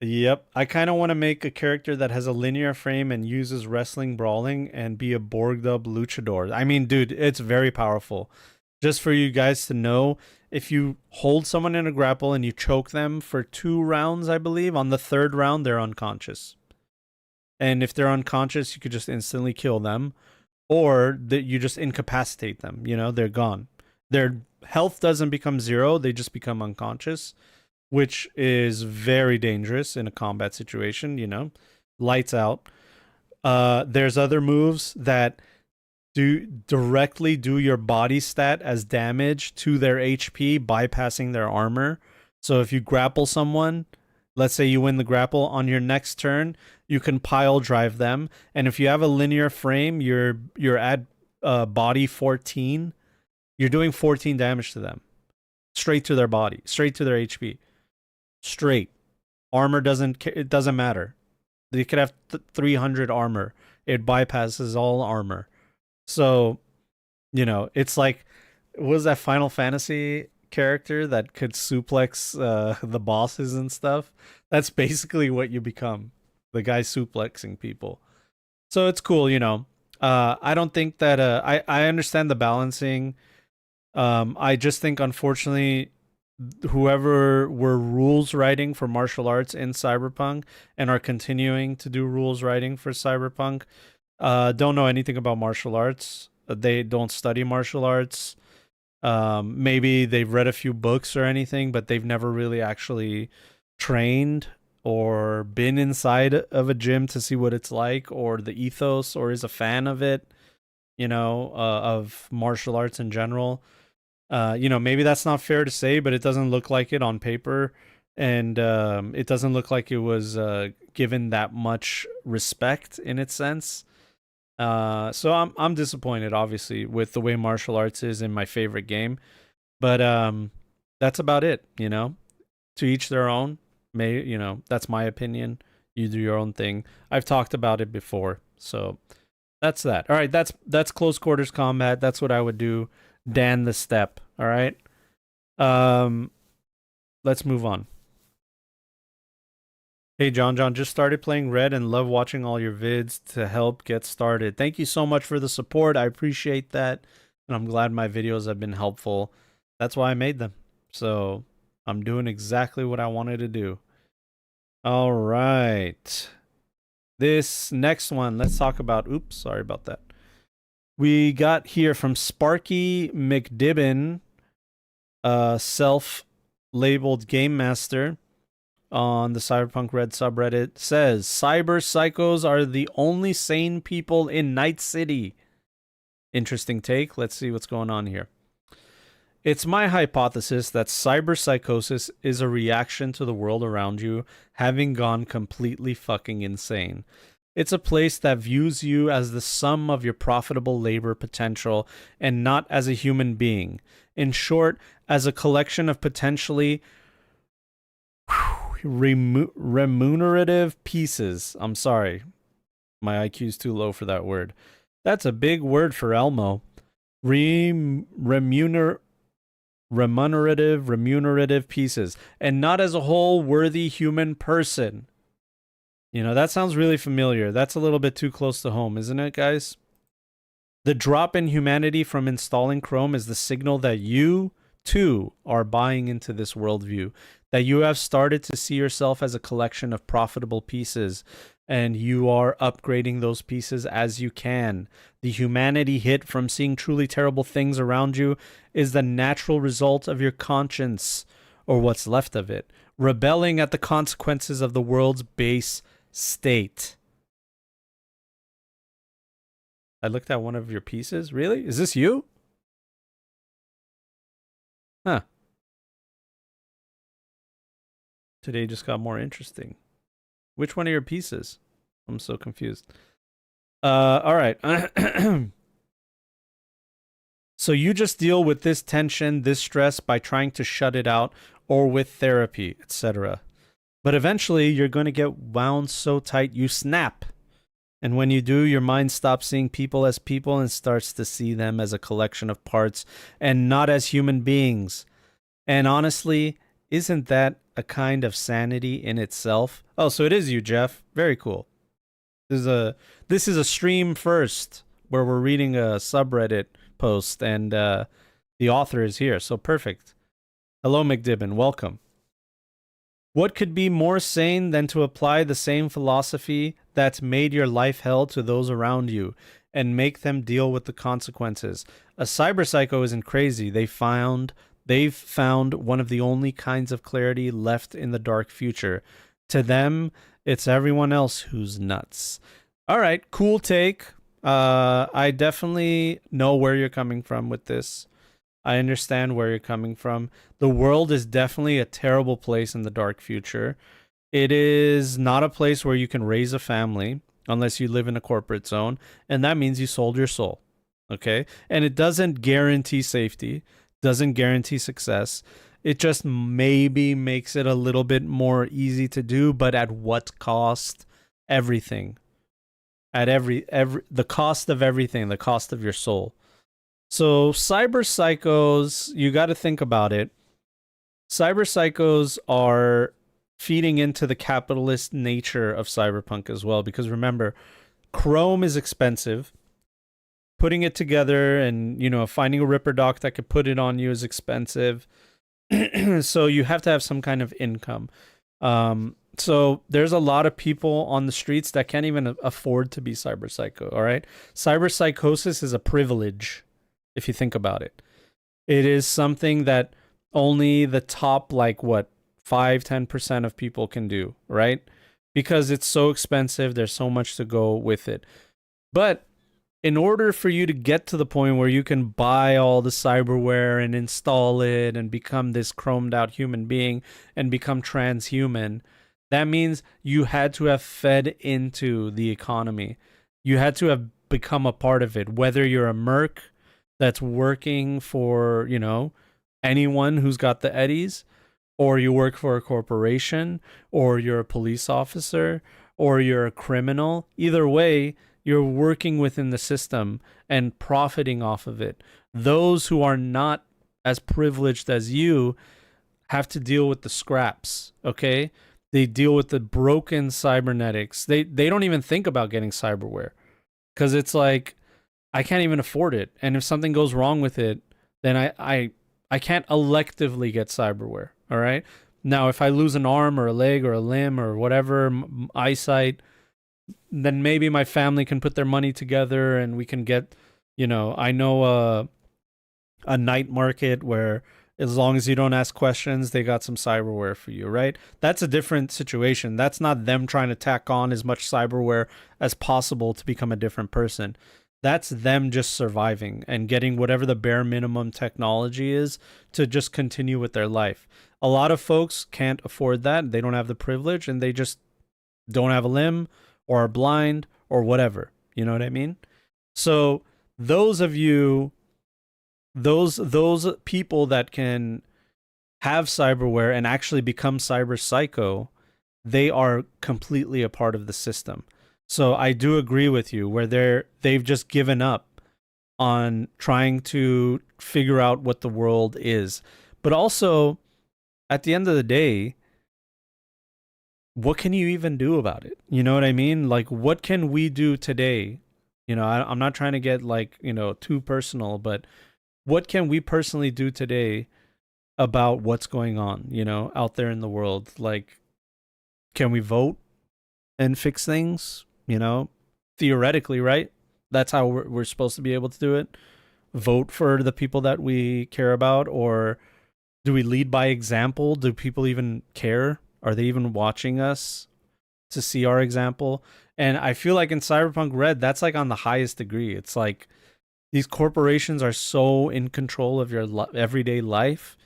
Yep. I kind of want to make a character that has a linear frame and uses wrestling brawling and be a borged up luchador. I mean, dude, it's very powerful. Just for you guys to know, if you hold someone in a grapple and you choke them for 2 rounds, I believe, on the third round, they're unconscious. And if they're unconscious, you could just instantly kill them, or that you just incapacitate them. You know, they're gone. Their health doesn't become zero; they just become unconscious, which is very dangerous in a combat situation. You know, lights out. There's other moves that do your body stat as damage to their HP, bypassing their armor. So if you grapple someone, let's say you win the grapple, on your next turn, you can pile drive them, and if you have a linear frame, you're at body 14. You're doing 14 damage to them, straight to their body, straight to their HP, straight. Armor it doesn't matter. They could have 300 armor. It bypasses all armor. So, you know, it's like, what was that Final Fantasy character that could suplex the bosses and stuff? That's basically what you become. The guy suplexing people. So it's cool, you know. I don't think that I understand the balancing. I just think, unfortunately, whoever were rules writing for martial arts in Cyberpunk and are continuing to do rules writing for Cyberpunk don't know anything about martial arts. They don't study martial arts. Maybe they've read a few books or anything, but they've never really actually trained or been inside of a gym to see what it's like, or the ethos, or is a fan of it, you know, of martial arts in general. You know, maybe that's not fair to say, but it doesn't look like it on paper. And it doesn't look like it was given that much respect in its sense. So I'm disappointed, obviously, with the way martial arts is in my favorite game. But that's about it, you know. To each their own. You know, that's my opinion. You do your own thing. I've talked about it before, so that's that. All right, that's close quarters combat. That's what I would do. Dan the step. All right. Um, let's move on. Hey, John, just started playing Red and love watching all your vids to help get started. Thank you so much for the support. I appreciate that. And I'm glad my videos have been helpful. That's why I made them. So I'm doing exactly what I wanted to do. All right. This next one, let's talk about, oops, sorry about that. We got here from Sparky McDibbin, self-labeled game master on the Cyberpunk Red subreddit, says cyber psychos are the only sane people in Night City. Interesting take. Let's see what's going on here. It's my hypothesis that cyberpsychosis is a reaction to the world around you having gone completely fucking insane. It's a place that views you as the sum of your profitable labor potential and not as a human being. In short, as a collection of potentially remunerative pieces. I'm sorry. My IQ's too low for that word. That's a big word for Elmo. Remunerative pieces, and not as a whole worthy human person. You know, that sounds really familiar. That's a little bit too close to home, isn't it, guys? The drop in humanity from installing Chrome is the signal that you, too, are buying into this worldview, that you have started to see yourself as a collection of profitable pieces, and you are upgrading those pieces as you can. The humanity hit from seeing truly terrible things around you is the natural result of your conscience, or what's left of it, rebelling at the consequences of the world's base state. I looked at one of your pieces. Really? Is this you? Huh. Today just got more interesting. Which one of your pieces? I'm so confused. All right. So you just deal with this tension, this stress by trying to shut it out, or with therapy, etc. But eventually you're going to get wound so tight you snap. And when you do, your mind stops seeing people as people and starts to see them as a collection of parts and not as human beings. And honestly, Isn't that a kind of sanity in itself? Oh, so it is you, Jeff. Very cool. This is a stream first where we're reading a subreddit post and the author is here. So perfect. Hello, McDibbin. Welcome. What could be more sane than to apply the same philosophy that's made your life hell to those around you and make them deal with the consequences? A cyber psycho isn't crazy. They've found one of the only kinds of clarity left in the dark future. To them, it's everyone else who's nuts. All right, cool take. I definitely know where you're coming from with this. I understand where you're coming from. The world is definitely a terrible place in the dark future. It is not a place where you can raise a family unless you live in a corporate zone, and that means you sold your soul. Okay? And it doesn't guarantee safety, doesn't guarantee success. It just maybe makes it a little bit more easy to do, but at what cost? Everything. At every the cost of everything, the cost of your soul. So cyber psychos, you got to think about it. Cyber psychos are feeding into the capitalist nature of cyberpunk as well, because remember, Chrome is expensive. Putting it together and, finding a Ripper doc that could put it on you is expensive. So you have to have some kind of income. So there's a lot of people on the streets that can't even afford to be cyber psycho, all right? Cyber psychosis is a privilege, if you think about it. It is something that only the top, 5-10% of people can do, right? Because it's so expensive, there's so much to go with it. But in order for you to get to the point where you can buy all the cyberware and install it and become this chromed out human being and become transhuman, that means you had to have fed into the economy. You had to have become a part of it, whether you're a merc that's working for, anyone who's got the eddies, or you work for a corporation, or you're a police officer, or you're a criminal. Either way, you're working within the system and profiting off of it. Those who are not as privileged as you have to deal with the scraps, okay? They deal with the broken cybernetics. They don't even think about getting cyberware because it's like, I can't even afford it. And if something goes wrong with it, then I can't electively get cyberware, all right? Now, if I lose an arm or a leg or a limb or whatever, eyesight, then maybe my family can put their money together and we can get, I know a night market where as long as you don't ask questions, they got some cyberware for you, right? That's a different situation. That's not them trying to tack on as much cyberware as possible to become a different person. That's them just surviving and getting whatever the bare minimum technology is to just continue with their life. A lot of folks can't afford that. They don't have the privilege and they just don't have a limb or are blind or whatever. You know what I mean? So those of you, those people that can have cyberware and actually become cyber psycho, they are completely a part of the system. So I do agree with you where they've just given up on trying to figure out what the world is. But also, at the end of the day, what can you even do about it? You know what I mean? Like, what can we do today? I'm not trying to get too personal, but what can we personally do today about what's going on, out there in the world? Like, can we vote and fix things? Theoretically, right? That's how we're supposed to be able to do it. Vote for the people that we care about, or do we lead by example? Do people even care? Are they even watching us to see our example? And I feel like in Cyberpunk Red, that's like on the highest degree. It's like these corporations are so in control of your everyday life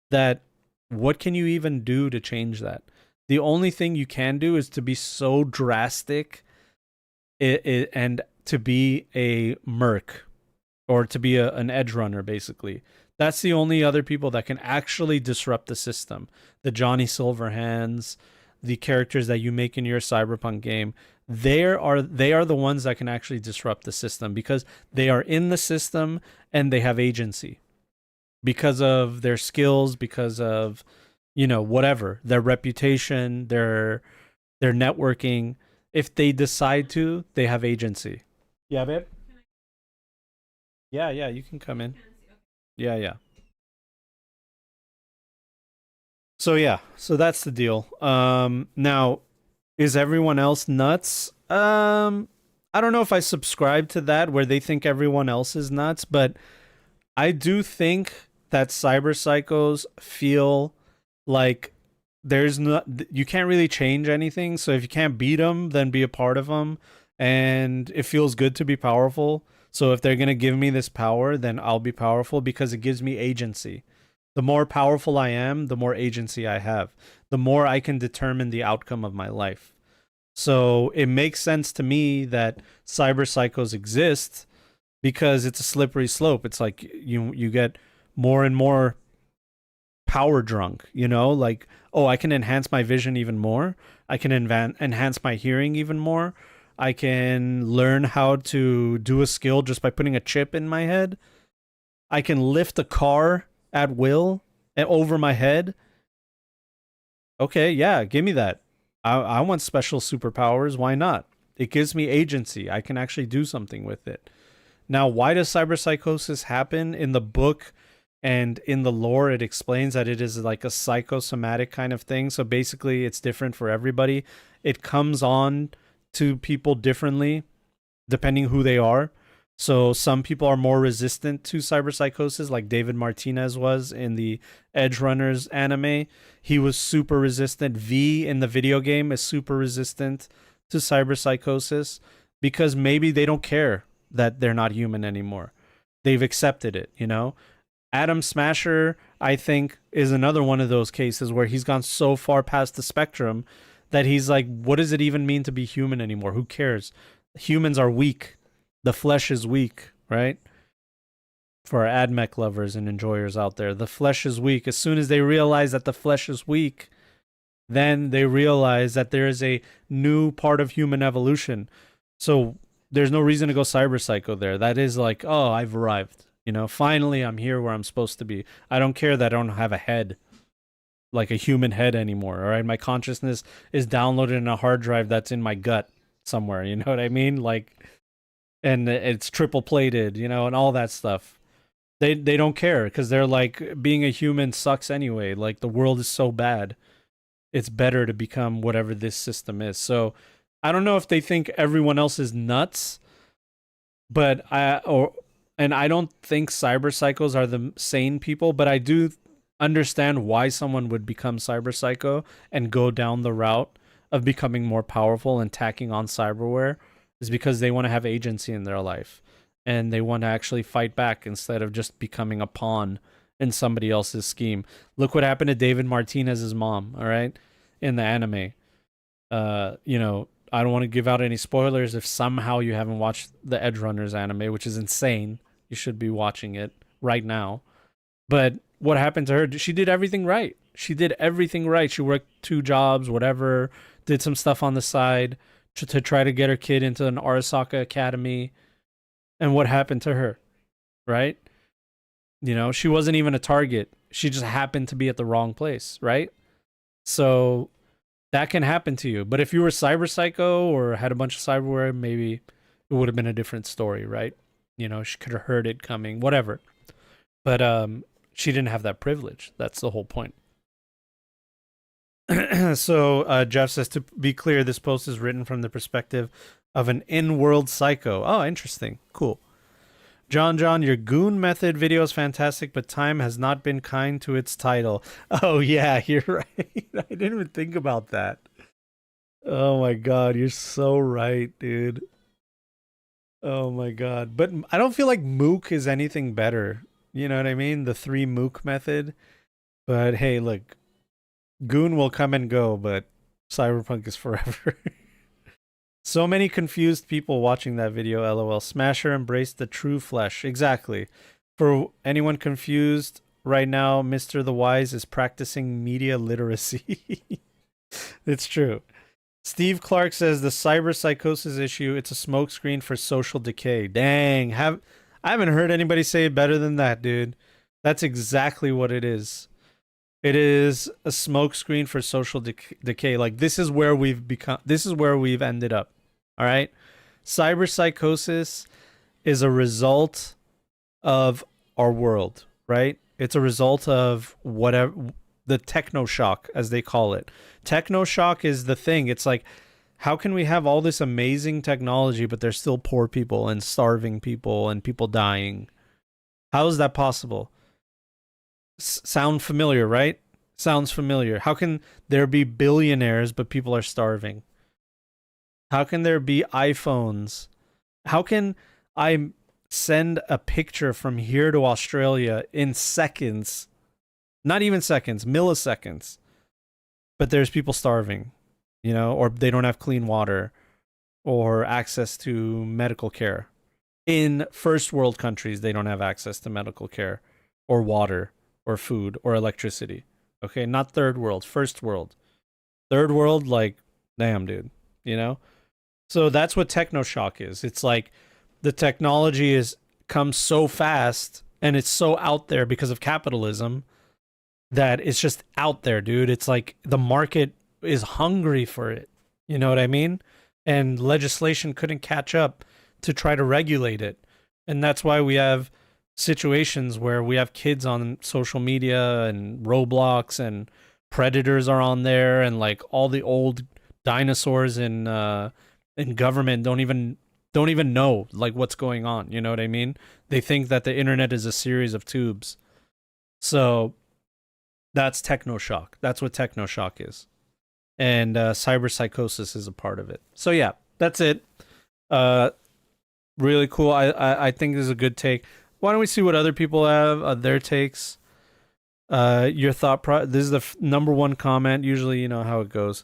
that what can you even do to change that? The only thing you can do is to be so drastic and to be a merc or to be an edge runner, basically. That's the only other people that can actually disrupt the system. The Johnny Silverhands, the characters that you make in your Cyberpunk game, they are the ones that can actually disrupt the system because they are in the system and they have agency because of their skills, because of you know, whatever, their reputation, their networking. If they decide to, they have agency. Yeah, babe. Yeah, yeah, you can come in. Yeah, yeah. So yeah, so that's the deal. Now, is everyone else nuts? I don't know if I subscribe to that where they think everyone else is nuts, but I do think that cyber psychos feel like there's not, you can't really change anything. So if you can't beat them, then be a part of them, and it feels good to be powerful. So if they're gonna give me this power, then I'll be powerful because it gives me agency. The more powerful I am, the more agency I have. The more I can determine the outcome of my life. So it makes sense to me that cyber psychos exist because it's a slippery slope. It's like you get more and more power drunk, you know, like, oh, I can enhance my vision even more. I can enhance my hearing even more. I can learn how to do a skill just by putting a chip in my head. I can lift a car at will and over my head. Okay, yeah, give me that. I want special superpowers. Why not? It gives me agency. I can actually do something with it. Now, why does cyberpsychosis happen? In the book and in the lore, it explains that it is like a psychosomatic kind of thing. So basically, it's different for everybody. It comes on to people differently depending who they are. So some people are more resistant to cyberpsychosis, like David Martinez was in the Edge Runners anime. He was super resistant. V in the video game is super resistant to cyberpsychosis because maybe they don't care that they're not human anymore. They've accepted it, you know? Adam Smasher, I think, is another one of those cases where he's gone so far past the spectrum that he's like, what does it even mean to be human anymore? Who cares? Humans are weak. The flesh is weak, right? For our AdMech lovers and enjoyers out there, the flesh is weak. As soon as they realize that the flesh is weak, then they realize that there is a new part of human evolution. So there's no reason to go cyber psycho there. That is like, oh, I've arrived. You know, finally I'm here where I'm supposed to be. I don't care that I don't have a head, like a human head anymore. All right. My consciousness is downloaded in a hard drive that's in my gut somewhere. You know what I mean? Like, and it's triple plated, you know, and all that stuff. They don't care because they're like, being a human sucks anyway. Like the world is so bad. It's better to become whatever this system is. So I don't know if they think everyone else is nuts, but I don't think cyber psychos are the sane people, but I do understand why someone would become cyber psycho and go down the route of becoming more powerful and tacking on cyberware is because they want to have agency in their life and they want to actually fight back instead of just becoming a pawn in somebody else's scheme. Look what happened to David Martinez's mom, all right? In the anime. You know, I don't want to give out any spoilers if somehow you haven't watched the Edge Runners anime, which is insane. You should be watching it right now. But what happened to her? She did everything right. She did everything right. She worked 2 jobs, whatever, did some stuff on the side to try to get her kid into an Arasaka academy. And what happened to her? Right? You know, she wasn't even a target. She just happened to be at the wrong place, right? So that can happen to you. But if you were cyber psycho or had a bunch of cyberware, maybe it would have been a different story, right? You know, she could have heard it coming, whatever. But she didn't have that privilege. That's the whole point. So Jeff says, to be clear, this post is written from the perspective of an in-world psycho. Oh, interesting. Cool. John, your goon method video is fantastic, but time has not been kind to its title. Oh, yeah, you're right. I didn't even think about that. Oh, my God. You're so right, dude. Oh, my God. But I don't feel like Mook is anything better. You know what I mean? The 3 Mook method. But hey, look, goon will come and go, but Cyberpunk is forever. So many confused people watching that video, lol. Smasher embraced the true flesh. Exactly. For anyone confused, right now, Mr. The Wise is practicing media literacy. It's true. Steve Clark says the cyber psychosis issue, it's a smokescreen for social decay. Dang, I haven't heard anybody say it better than that, dude. That's exactly what it is. It is a smokescreen for social decay. Like this is where we've become. This is where we've ended up. All right. Cyber psychosis is a result of our world, right? It's a result of whatever the techno shock, as they call it. Techno shock is the thing. It's like, how can we have all this amazing technology, but there's still poor people and starving people and people dying? How is that possible? Sound familiar, right? Sounds familiar. How can there be billionaires, but people are starving? How can there be iPhones? How can I send a picture from here to Australia in seconds? Not even seconds, milliseconds. But there's people starving, or they don't have clean water or access to medical care. In first world countries, they don't have access to medical care or water or food or electricity. Okay, not third world, first world. Third world, like, damn, dude, you know? So that's what technoshock is. It's like the technology is comes so fast and it's so out there because of capitalism that it's just out there, dude. It's like the market is hungry for it. You know what I mean? And legislation couldn't catch up to try to regulate it. And that's why we have situations where we have kids on social media and Roblox and predators are on there and like all the old dinosaurs in government don't even know like what's going on. You know what I mean? They think that the internet is a series of tubes. So that's technoshock. That's what technoshock is. And cyber psychosis is a part of it. So yeah, that's it. Really cool. I think this is a good take. Why don't we see what other people have their takes? Your this is the number one comment. Usually, you know how it goes.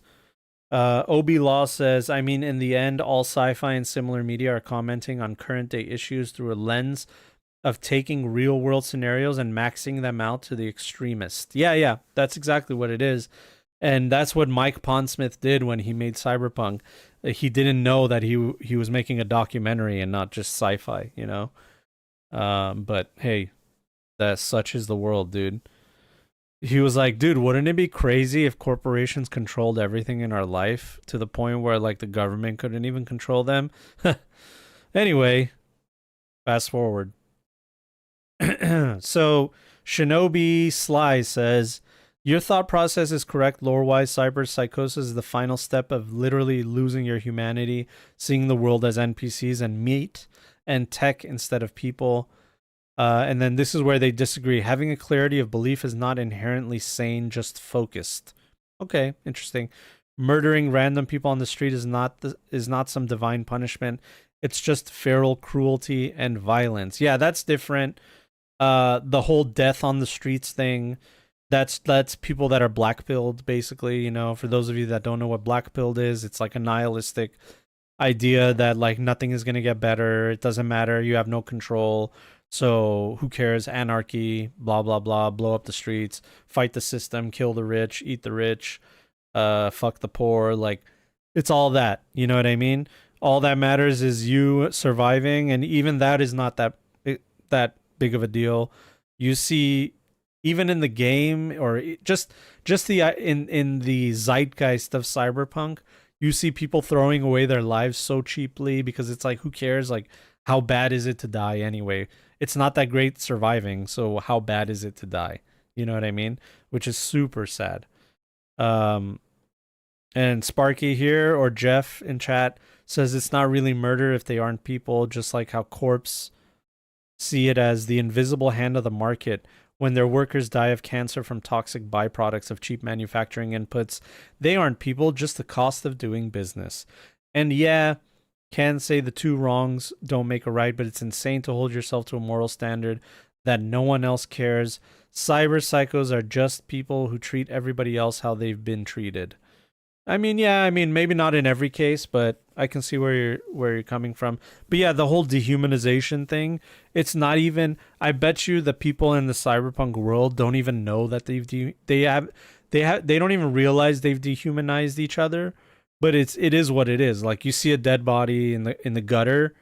OB Law says, I mean, in the end, all sci-fi and similar media are commenting on current day issues through a lens of taking real world scenarios and maxing them out to the extremist. Yeah, that's exactly what it is. And that's what Mike Pondsmith did when he made Cyberpunk. He didn't know that he was making a documentary and not just sci-fi, you know? But hey, such is the world, dude. He was like, dude, wouldn't it be crazy if corporations controlled everything in our life to the point where like the government couldn't even control them? Anyway, fast forward. So Shinobi Sly says, your thought process is correct. Lore-wise, cyber psychosis is the final step of literally losing your humanity, seeing the world as NPCs and meat and tech instead of people. And then this is where they disagree. Having a clarity of belief is not inherently sane, just focused. Okay, interesting. Murdering random people on the street is not some divine punishment. It's just feral cruelty and violence. Yeah, that's different. The whole death on the streets thing, that's people that are black-pilled, basically. You know, for those of you that don't know what black-pilled is, it's like a nihilistic idea that like nothing is gonna get better. It doesn't matter. You have no control. So who cares? Anarchy, blah blah blah. Blow up the streets, fight the system, kill the rich, eat the rich, fuck the poor. Like it's all that. You know what I mean? All that matters is you surviving, and even that is not that big of a deal. You see, even in the game, or just the in the zeitgeist of cyberpunk, you see people throwing away their lives so cheaply because it's like, who cares? Like, how bad is it to die anyway? It's not that great surviving, so how bad is it to die? You know what I mean? Which is super sad. And Sparky here, or Jeff in chat, says it's not really murder if they aren't people, just like how corps see it as the invisible hand of the market. When their workers die of cancer from toxic byproducts of cheap manufacturing inputs, they aren't people, just the cost of doing business. And yeah, can say the two wrongs don't make a right, but it's insane to hold yourself to a moral standard that no one else cares. Cyber psychos are just people who treat everybody else how they've been treated. I mean, yeah, maybe not in every case, but I can see where you're coming from. But yeah, the whole dehumanization thing, it's not even, I bet you the people in the cyberpunk world don't even know that they don't even realize they've dehumanized each other. But it is what it is. Like, you see a dead body in the gutter,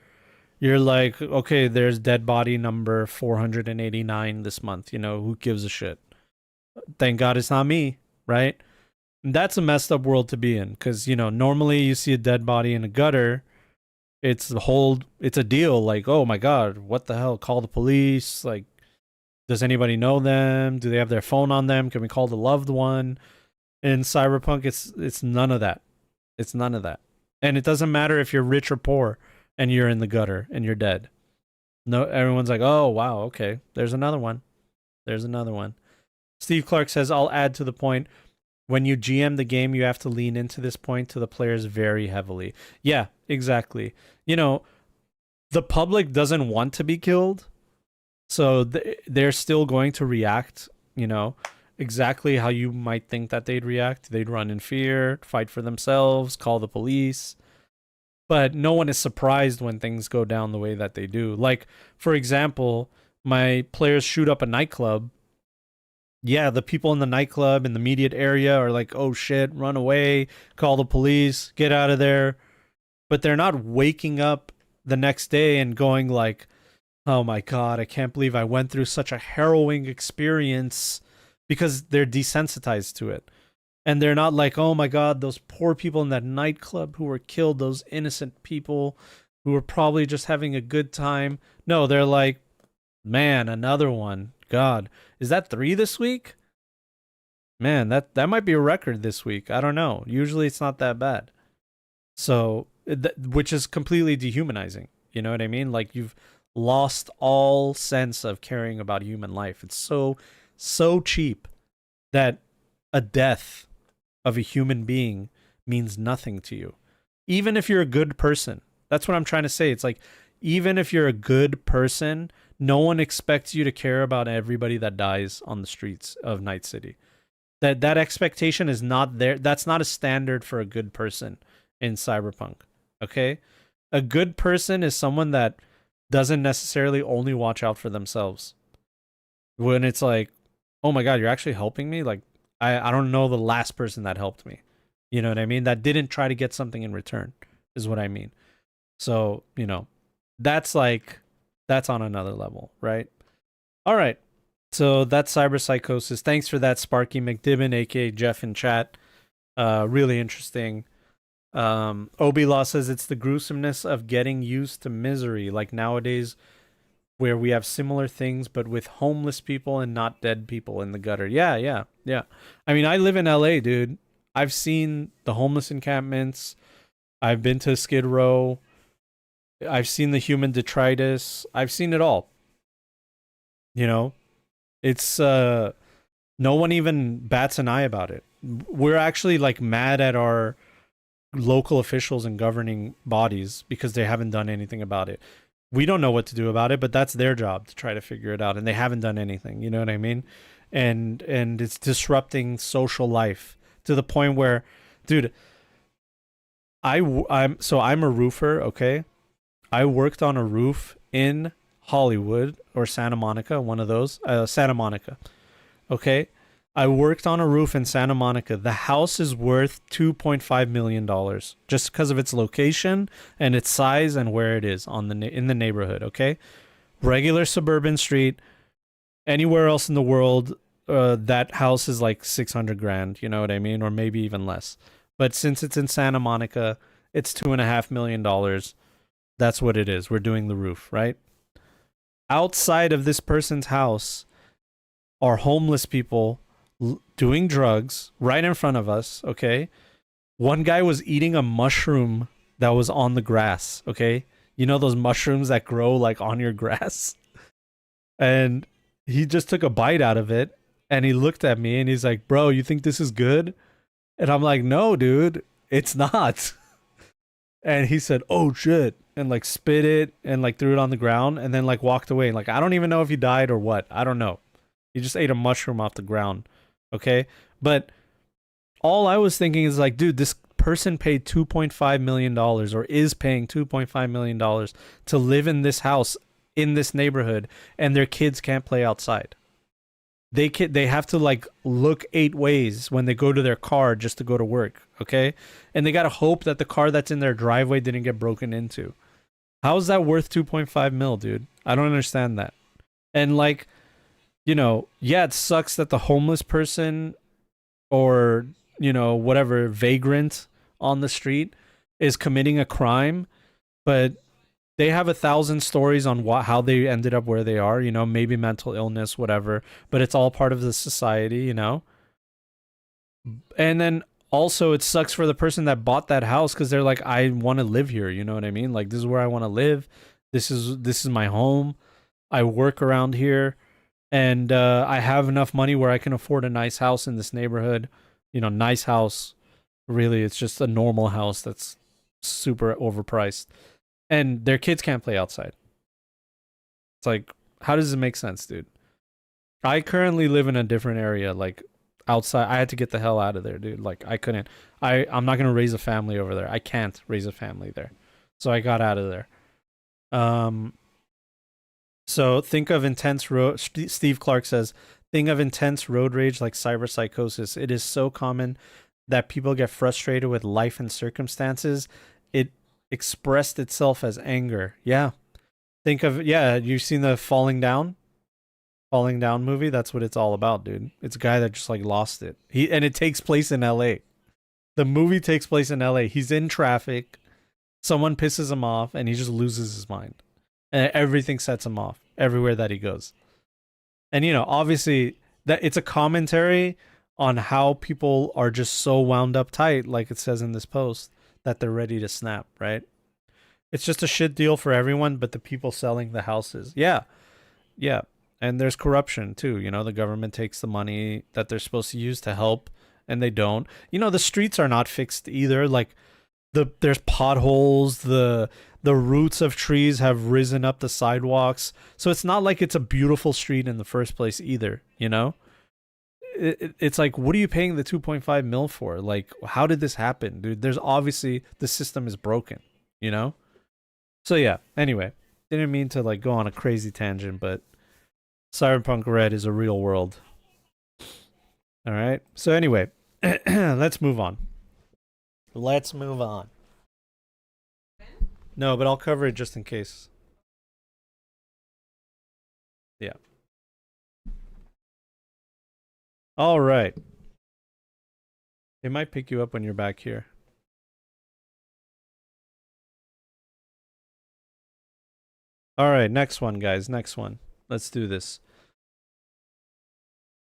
you're like, okay, there's dead body number 489 this month. You know, who gives a shit? Thank God it's not me, right? And that's a messed up world to be in because, normally you see a dead body in a gutter. It's a deal like, oh my God, what the hell? Call the police. Like, does anybody know them? Do they have their phone on them? Can we call the loved one? In Cyberpunk, it's none of that. It's none of that. And it doesn't matter if you're rich or poor and you're in the gutter and you're dead. No, everyone's like, oh wow, okay. There's another one. There's another one. Steve Clark says, I'll add to the point. When you GM the game, you have to lean into this point to the players very heavily. Yeah, exactly. The public doesn't want to be killed, so they're still going to react, exactly how you might think that they'd react. They'd run in fear, fight for themselves, call the police. But no one is surprised when things go down the way that they do. Like, for example, my players shoot up a nightclub. Yeah, the people in the nightclub in the immediate area are like, oh shit, run away, call the police, get out of there. But they're not waking up the next day and going like, oh my God, I can't believe I went through such a harrowing experience, because they're desensitized to it. And they're not like, oh my God, those poor people in that nightclub who were killed, those innocent people who were probably just having a good time. No, they're like, man, another one. God, is that 3 this week? Man, that might be a record this week. I don't know. Usually it's not that bad. So, which is completely dehumanizing. You know what I mean? Like, you've lost all sense of caring about human life. It's so cheap that a death of a human being means nothing to you. Even if you're a good person. That's what I'm trying to say. It's like, even if you're a good person, no one expects you to care about everybody that dies on the streets of Night City. That expectation is not there. That's not a standard for a good person in Cyberpunk. Okay? A good person is someone that doesn't necessarily only watch out for themselves. When it's like, oh my God, you're actually helping me? Like, I don't know the last person that helped me. You know what I mean? That didn't try to get something in return, is what I mean. So, that's on another level, right? All right. So that's cyber psychosis. Thanks for that, Sparky McDibbin, aka Jeff in chat. Really interesting. Obi Law says it's the gruesomeness of getting used to misery, like nowadays, where we have similar things, but with homeless people and not dead people in the gutter. Yeah. I mean, I live in LA, dude. I've seen the homeless encampments. I've been to Skid Row. I've seen the human detritus. I've seen it all. It's no one even bats an eye about it. We're actually like mad at our local officials and governing bodies because they haven't done anything about it. We don't know what to do about it, but that's their job to try to figure it out, and they haven't done anything. You know what I mean? And it's disrupting social life to the point where, dude, I'm a roofer, okay? I worked on a roof in Hollywood or Santa Monica, one of those, Santa Monica. Okay. I worked on a roof in Santa Monica. The house is worth $2.5 million just because of its location and its size and where it is in the neighborhood. Okay. Regular suburban street. Anywhere else in the world, that house is like 600 grand. You know what I mean? Or maybe even less. But since it's in Santa Monica, it's $2.5 million. That's what it is. We're doing the roof, right? Outside of this person's house are homeless people doing drugs right in front of us, okay? One guy was eating a mushroom that was on the grass, okay? You know those mushrooms that grow like on your grass? And he just took a bite out of it and he looked at me and he's like, bro, you think this is good? And I'm like, no, dude, it's not. And he said, oh shit, and like spit it and like threw it on the ground and then like walked away. Like, I don't even know if he died or what. I don't know. He just ate a mushroom off the ground. Okay. But all I was thinking is like, dude, this person paid $2.5 million or is paying $2.5 million to live in this house in this neighborhood, and their kids can't play outside. They have to like look 8 ways when they go to their car just to go to work, okay? And they got to hope that the car that's in their driveway didn't get broken into. How is that worth 2.5 mil, dude? I don't understand that. And like, Yeah, it sucks that the homeless person or, whatever vagrant on the street is committing a crime, but they have 1,000 stories on how they ended up where they are, maybe mental illness, whatever, but it's all part of the society. And then also it sucks for the person that bought that house because they're like, I want to live here, you know what I mean? Like, this is where I want to live. This is my home. I work around here, and I have enough money where I can afford a nice house in this neighborhood. Nice house. Really, it's just a normal house that's super overpriced, and their kids can't play outside. It's like, how does it make sense, dude? I currently live in a different area, like outside. I had to get the hell out of there, dude. Like, I couldn't. I'm not gonna raise a family over there. I can't raise a family there, so I got out of there. Um, So think of intense road. Steve Clark says, think of intense road rage like cyberpsychosis. It is so common that people get frustrated with life and circumstances. It expressed itself as anger. Yeah. Think of, yeah, you've seen the Falling Down movie. That's what it's all about, dude. It's a guy that just like lost it. And it takes place in LA. The movie takes place in LA. He's in traffic. Someone pisses him off and he just loses his mind. And everything sets him off everywhere that he goes. And obviously that it's a commentary on how people are just so wound up tight, like it says in this post, that they're ready to snap, right? It's just a shit deal for everyone but the people selling the houses. Yeah. Yeah. And there's corruption too. The government takes the money that they're supposed to use to help and they don't. The streets are not fixed either. Like there's potholes, the roots of trees have risen up the sidewalks. So it's not like it's a beautiful street in the first place either. It's like, what are you paying the 2.5 mil for? Like, how did this happen, dude? There's obviously, the system is broken. So yeah, anyway, didn't mean to like go on a crazy tangent, but Cyberpunk Red is a real world. All right. So anyway, let's move on. Let's move on. No, but I'll cover it just in case. Yeah. All right. It might pick you up when you're back here. All right, next one, guys. Next one. Let's do this.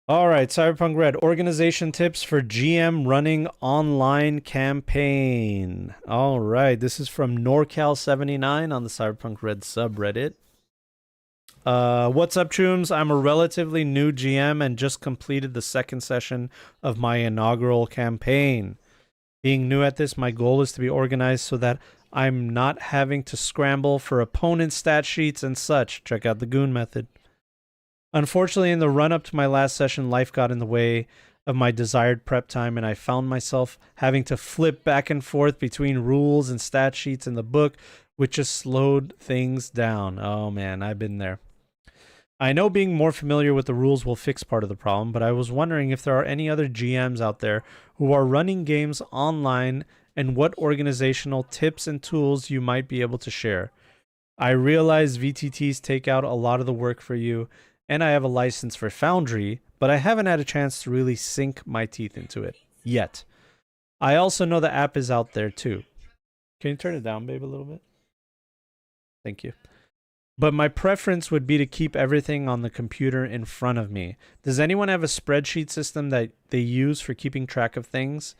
All right, Cyberpunk Red. Organization tips for GM running online campaign. All right, this is from NorCal79 on the Cyberpunk Red subreddit. What's up, Chooms? I'm a relatively new GM and just completed the second session of my inaugural campaign. Being new at this, my goal is to be organized so that I'm not having to scramble for opponent stat sheets and such. Check out the Goon method. Unfortunately, in the run-up to my last session, life got in the way of my desired prep time, and I found myself having to flip back and forth between rules and stat sheets in the book, which just slowed things down. Oh man, I've been there. I know being more familiar with the rules will fix part of the problem, but I was wondering if there are any other GMs out there who are running games online and what organizational tips and tools you might be able to share. I realize VTTs take out a lot of the work for you, and I have a license for Foundry, but I haven't had a chance to really sink my teeth into it yet. I also know the app is out there too. Can you turn it down, babe, a little bit? Thank you. But my preference would be to keep everything on the computer in front of me. Does anyone have a spreadsheet system that they use for keeping track of things?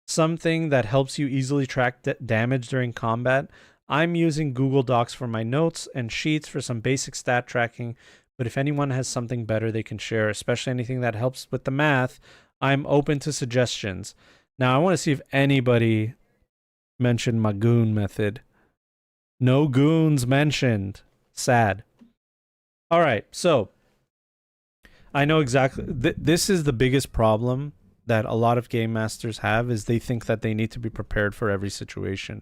Something that helps you easily track damage during combat? I'm using Google Docs for my notes and Sheets for some basic stat tracking, but if anyone has something better they can share, especially anything that helps with the math, I'm open to suggestions. Now, I want to see if anybody mentioned my goon method. No goons mentioned. Sad. All right, so I know exactly. This is the biggest problem that a lot of game masters have, is they think that they need to be prepared for every situation.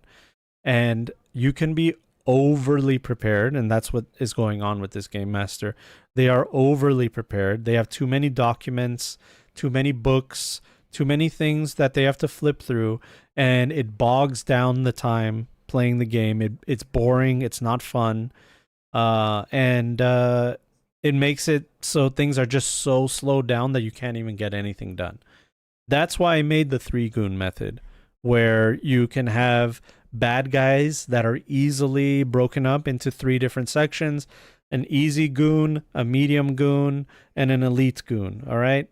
And you can be overly prepared, and that's what is going on with this game master. They are overly prepared. They have too many documents, too many books, too many things that they have to flip through, and it bogs down the time playing the game. It's boring. It's not fun. And it makes it so things are just so slowed down that you can't even get anything done. That's why I made the 3 goon method, where you can have bad guys that are easily broken up into 3 different sections: an easy goon, a medium goon, and an elite goon, all right?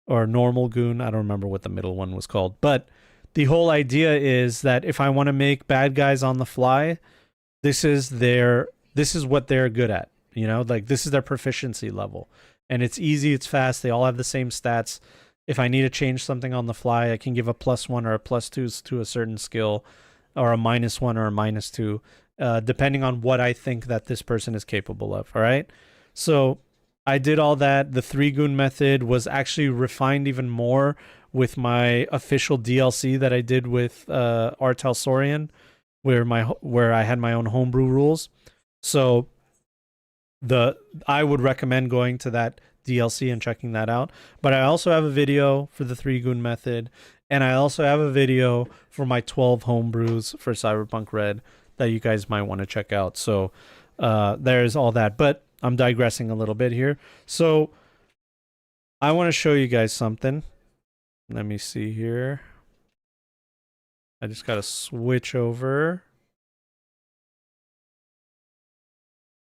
Or normal goon. I don't remember what the middle one was called. But the whole idea is that if I want to make bad guys on the fly, this is what they're good at. You know, like this is their proficiency level. And it's easy, it's fast, they all have the same stats. If I need to change something on the fly, I can give a +1 or a +2 to a certain skill, or a -1 or a -2, depending on what I think that this person is capable of. All right. So I did all that. The 3 goon method was actually refined even more with my official DLC that I did with Artel Saurian, where I had my own homebrew rules. So I would recommend going to that DLC and checking that out. But I also have a video for the 3 goon method, and I also have a video for my 12 homebrews for Cyberpunk Red that you guys might want to check out. So there's all that. But I'm digressing a little bit here. So I want to show you guys something. Let me see here. I just got to switch over.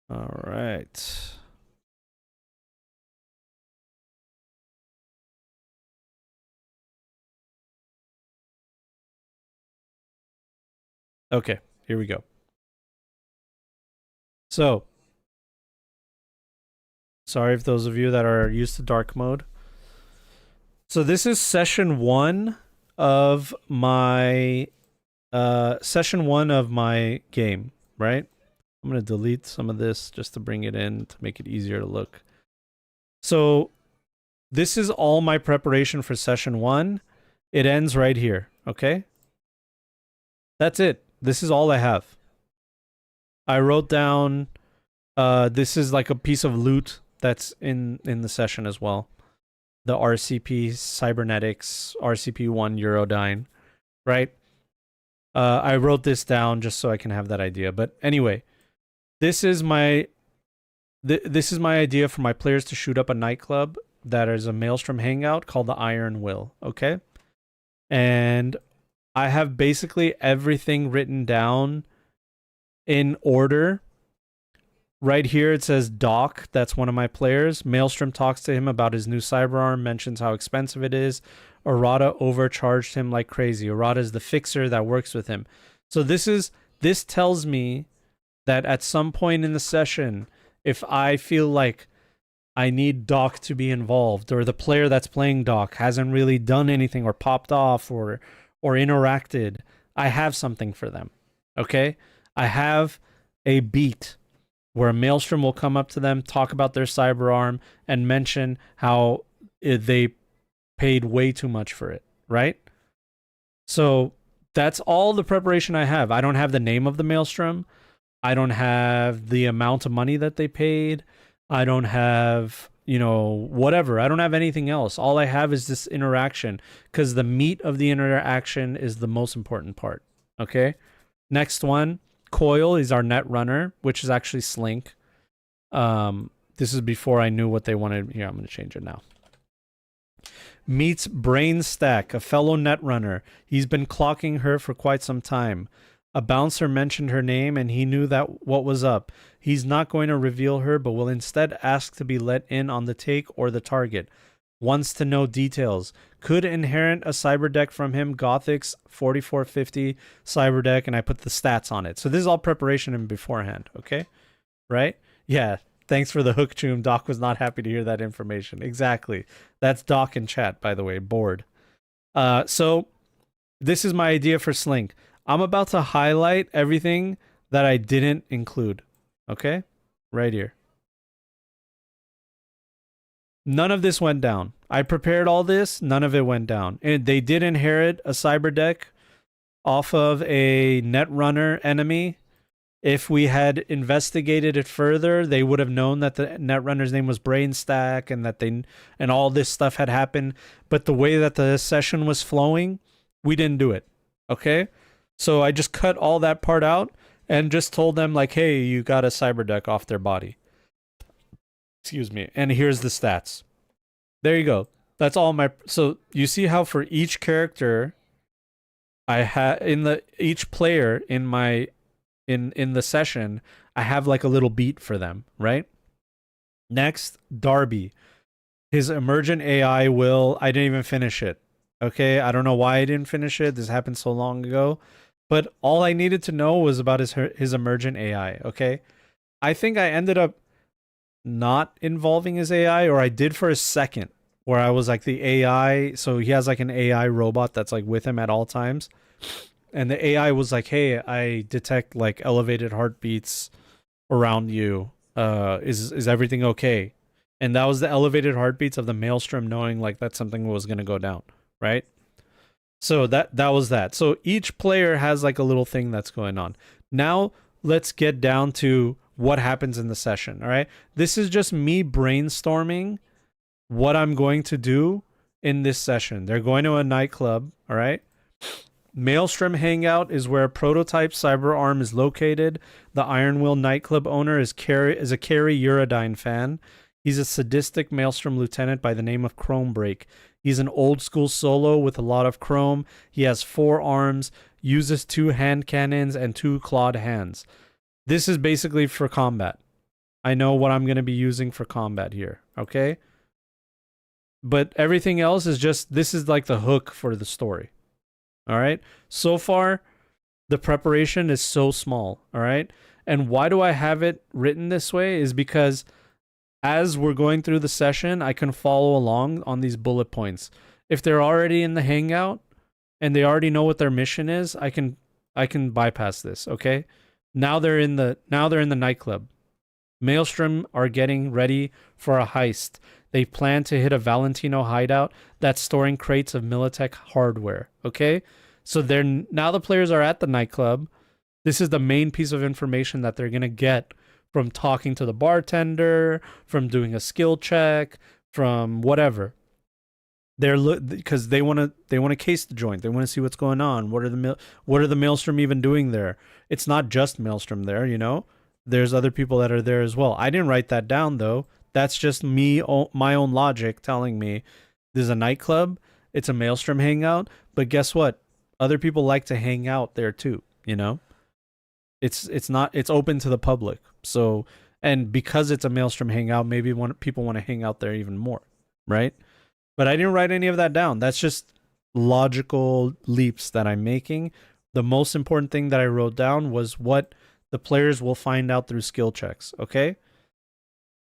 All right. Okay, here we go. So, sorry if those of you that are used to dark mode. So this is session 1 of my game, right? I'm going to delete some of this just to bring it in to make it easier to look. So this is all my preparation for session 1. It ends right here, okay? That's it. This is all I have. I wrote down, this is like a piece of loot that's in the session as well. The RCP Cybernetics RCP-1 Eurodyne, right? I wrote this down just so I can have that idea. But anyway, this is my idea for my players to shoot up a nightclub that is a Maelstrom hangout called the Iron Will, okay? And I have basically everything written down in order. Right here it says Doc, that's one of my players. Maelstrom talks to him about his new cyberarm, mentions how expensive it is. Arata overcharged him like crazy. Arata is the fixer that works with him. So this tells me that at some point in the session, if I feel like I need Doc to be involved, or the player that's playing Doc hasn't really done anything or popped off or interacted, I have something for them. Okay? I have a beat where a Maelstrom will come up to them, talk about their cyberarm, and mention how they paid way too much for it, right? So that's all the preparation I have. I don't have the name of the Maelstrom. I don't have the amount of money that they paid. I don't have, whatever. I don't have anything else. All I have is this interaction, because the meat of the interaction is the most important part. Okay? Next one. Coil is our net runner, which is actually Slink. This is before I knew what they wanted. Here, I'm going to change it now. Meets Brain Stack, a fellow net runner. He's been clocking her for quite some time. A bouncer mentioned her name, and he knew that what was up. He's not going to reveal her, but will instead ask to be let in on the take or the target. Wants to know details. Could inherit a cyber deck from him, Gothic's 4450 cyber deck, and I put the stats on it. So this is all preparation and beforehand, okay? Right? Yeah, thanks for the hook, Choom. Doc was not happy to hear that information. Exactly. That's Doc in chat, by the way, bored. So this is my idea for Slink. I'm about to highlight everything that I didn't include, okay? Right here. None of this went down. I prepared all this. None of it went down. And they did inherit a cyber deck off of a netrunner enemy. If we had investigated it further, they would have known that the netrunner's name was Brainstack and that and all this stuff had happened. But the way that the session was flowing, we didn't do it. Okay? So I just cut all that part out and just told them, like, hey, you got a cyber deck off their body. Excuse me. And here's the stats. There you go. That's all my. So you see how for each character, I have in the each player in my in the session, I have like a little beat for them, right? Next, Darby. His emergent AI will. I didn't even finish it. Okay, I don't know why I didn't finish it. This happened so long ago, but all I needed to know was about his emergent AI. Okay, I think I ended up not involving his AI, or I did for a second, where I was like the AI. So he has like an AI robot that's like with him at all times, and the AI was like, "Hey, I detect like elevated heartbeats around you. Is everything okay?" And that was the elevated heartbeats of the maelstrom, knowing like that something was gonna go down, right? So that was that. So each player has like a little thing that's going on. Now let's get down to what happens in the session. All right. This is just me brainstorming what I'm going to do in this session. They're going to a nightclub. All right. Maelstrom Hangout is where prototype cyber arm is located. The Iron Will nightclub owner is a Carrie Uridine fan. He's a sadistic Maelstrom lieutenant by the name of Chromebreak. He's an old school solo with a lot of chrome. He has 4 arms, uses 2 hand cannons and 2 clawed hands. This is basically for combat. I know what I'm going to be using for combat here, okay? But everything else is just, this is like the hook for the story. All right? So far, the preparation is so small, all right? And why do I have it written this way is because as we're going through the session, I can follow along on these bullet points. If they're already in the hangout and they already know what their mission is, I can bypass this, okay? Now they're in the nightclub. Maelstrom are getting ready for a heist. They plan to hit a Valentino hideout that's storing crates of Militech hardware, okay? So now the players are at the nightclub. This is the main piece of information that they're going to get from talking to the bartender, from doing a skill check, from whatever. Because they want to case the joint. They want to see what's going on. What are the Maelstrom even doing there? It's not just Maelstrom there, you know. There's other people that are there as well. I didn't write that down though. That's just me, my own logic telling me there's a nightclub. It's a Maelstrom hangout. But guess what? Other people like to hang out there too. You know. It's open to the public. So, and because it's a Maelstrom hangout, maybe people want to hang out there even more, right? But I didn't write any of that down. That's just logical leaps that I'm making. The most important thing that I wrote down was what the players will find out through skill checks, okay?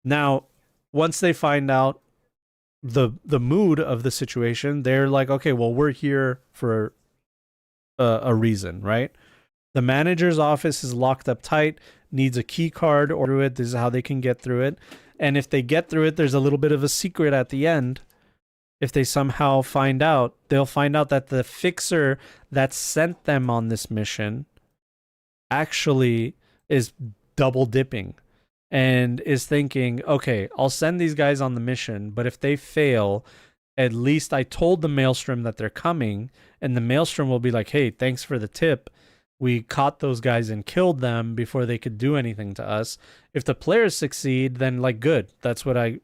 Now, once they find out the mood of the situation, they're like, okay, well, we're here for a reason, right? The manager's office is locked up tight, needs a key card or through it. This is how they can get through it. And if they get through it, there's a little bit of a secret at the end. If they somehow find out, they'll find out that the fixer that sent them on this mission actually is double dipping and is thinking, okay, I'll send these guys on the mission, but if they fail, at least I told the Maelstrom that they're coming, and the Maelstrom will be like, hey, thanks for the tip. We caught those guys and killed them before they could do anything to us. If the players succeed, then like, good. That's what I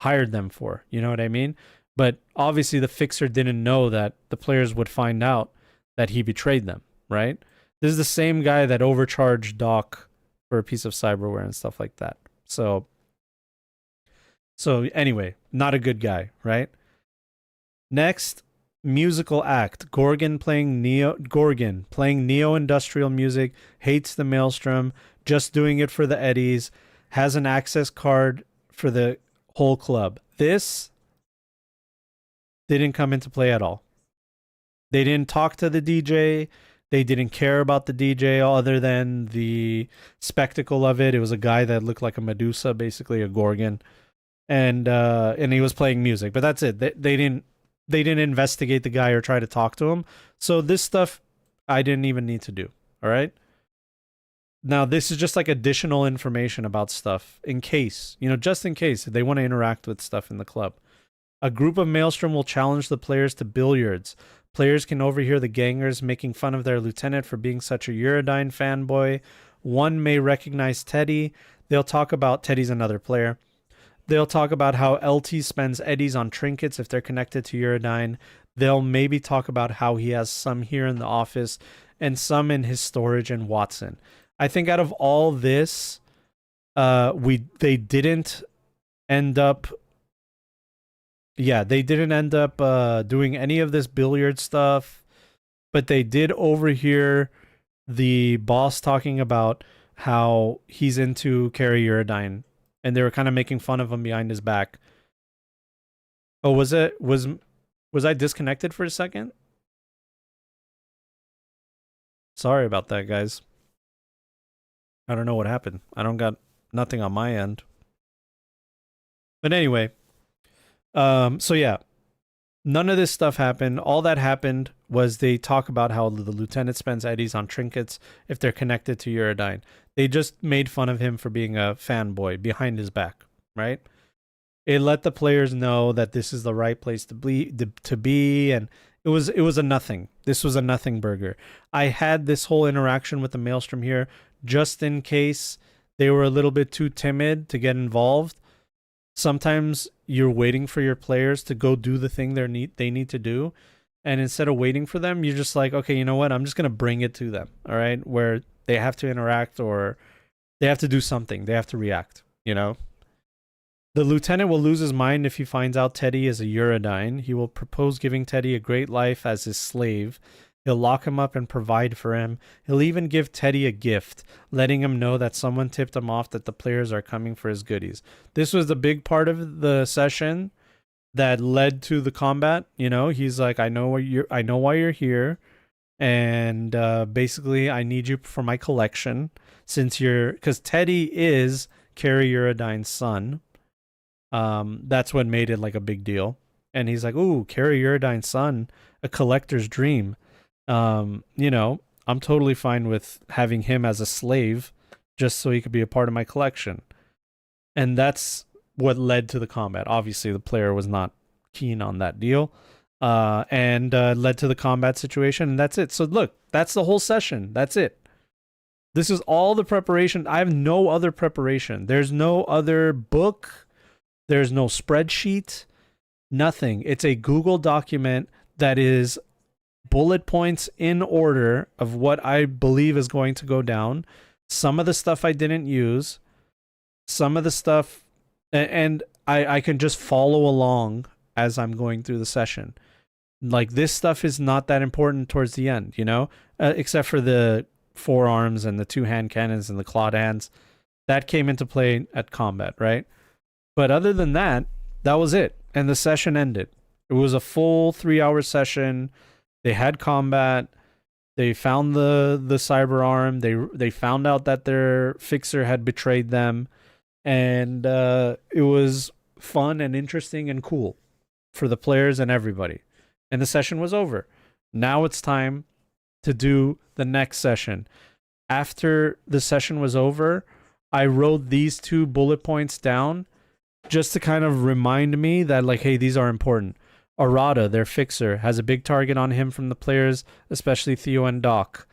hired them for. You know what I mean? But obviously the fixer didn't know that the players would find out that he betrayed them, right? This is the same guy that overcharged Doc for a piece of cyberware and stuff like that. So anyway, not a good guy, right? Next, musical act. Gorgon playing neo-industrial music, hates the Maelstrom, just doing it for the eddies, has an access card for the whole club. This didn't come into play at all. They didn't talk to the DJ. They didn't care about the DJ other than the spectacle of it. It was a guy that looked like a Medusa, basically a Gorgon, and he was playing music. But that's it. They didn't investigate the guy or try to talk to him. So this stuff I didn't even need to do. All right. Now this is just like additional information about stuff in case, just in case they want to interact with stuff in the club. A group of Maelstrom will challenge the players to billiards. Players can overhear the gangers making fun of their lieutenant for being such a Uridine fanboy. One may recognize Teddy. They'll talk about Teddy's another player. They'll talk about how LT spends eddies on trinkets if they're connected to Uridine. They'll maybe talk about how he has some here in the office and some in his storage in Watson. I think out of all this, they didn't end up doing any of this billiard stuff, but they did overhear the boss talking about how he's into Carrie Uridine, and they were kind of making fun of him behind his back. Oh, was I disconnected for a second? Sorry about that, guys. I don't know what happened. I don't got nothing on my end. But anyway, so yeah, none of this stuff happened. All that happened was they talk about how the lieutenant spends eddies on trinkets if they're connected to Uridine. They just made fun of him for being a fanboy behind his back, right? It let the players know that this is the right place to be, and it was a nothing. This was a nothing burger. I had this whole interaction with the Maelstrom here just in case they were a little bit too timid to get involved. Sometimes you're waiting for your players to go do the thing they need to do, and instead of waiting for them, you're just like, okay, you know what? I'm just gonna bring it to them. All right, where they have to interact or they have to do something. They have to react. You know. The lieutenant will lose his mind if he finds out Teddy is a Uridine. He will propose giving Teddy a great life as his slave. He'll lock him up and provide for him. He'll even give Teddy a gift, letting him know that someone tipped him off that the players are coming for his goodies. This was the big part of the session that led to the combat. You know, he's like, I know why you're here, and basically, I need you for my collection because Teddy is Carrie Uridine's son. That's what made it like a big deal. And he's like, ooh, Carrie Uridine's son, a collector's dream. You know, I'm totally fine with having him as a slave just so he could be a part of my collection. And that's what led to the combat. Obviously, the player was not keen on that deal. And led to the combat situation, and that's it. So look, that's the whole session. That's it. This is all the preparation. I have no other preparation. There's no other book. There's no spreadsheet, nothing. It's a Google document that is bullet points in order of what I believe is going to go down. Some of the stuff I didn't use, some of the stuff, and I can just follow along as I'm going through the session. Like, this stuff is not that important towards the end, you know, except for the forearms and the two-hand cannons and the clawed hands. That came into play at combat, right? But other than that, that was it. And the session ended. It was a full 3-hour session. They had combat. They found the cyber arm. They found out that their fixer had betrayed them. And it was fun and interesting and cool for the players and everybody. And the session was over. Now it's time to do the next session. After the session was over, I wrote these 2 bullet points down just to kind of remind me that, like, hey, these are important. Arata, their fixer, has a big target on him from the players, especially Theo and Doc.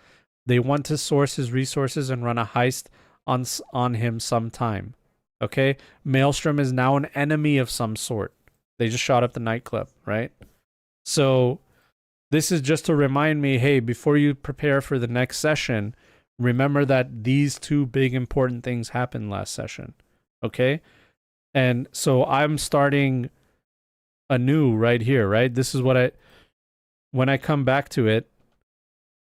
They want to source his resources and run a heist on him sometime. Okay? Maelstrom is now an enemy of some sort. They just shot up the nightclub, right? So this is just to remind me, hey, before you prepare for the next session, remember that these 2 big important things happened last session. Okay? And so I'm starting anew right here, right? This is when I come back to it,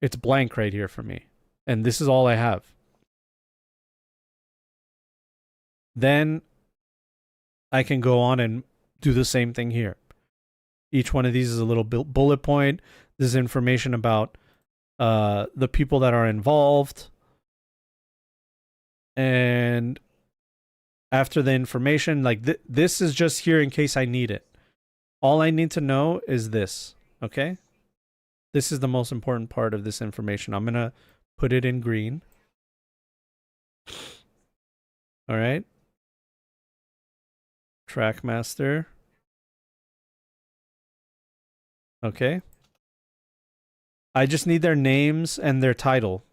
it's blank right here for me. And this is all I have. Then I can go on and do the same thing here. Each one of these is a little bullet point. This is information about the people that are involved. And after the information, like this is just here in case I need it. All I need to know is this, okay? This is the most important part of this information. I'm going to put it in green. All right. Trackmaster. Okay. I just need their names and their title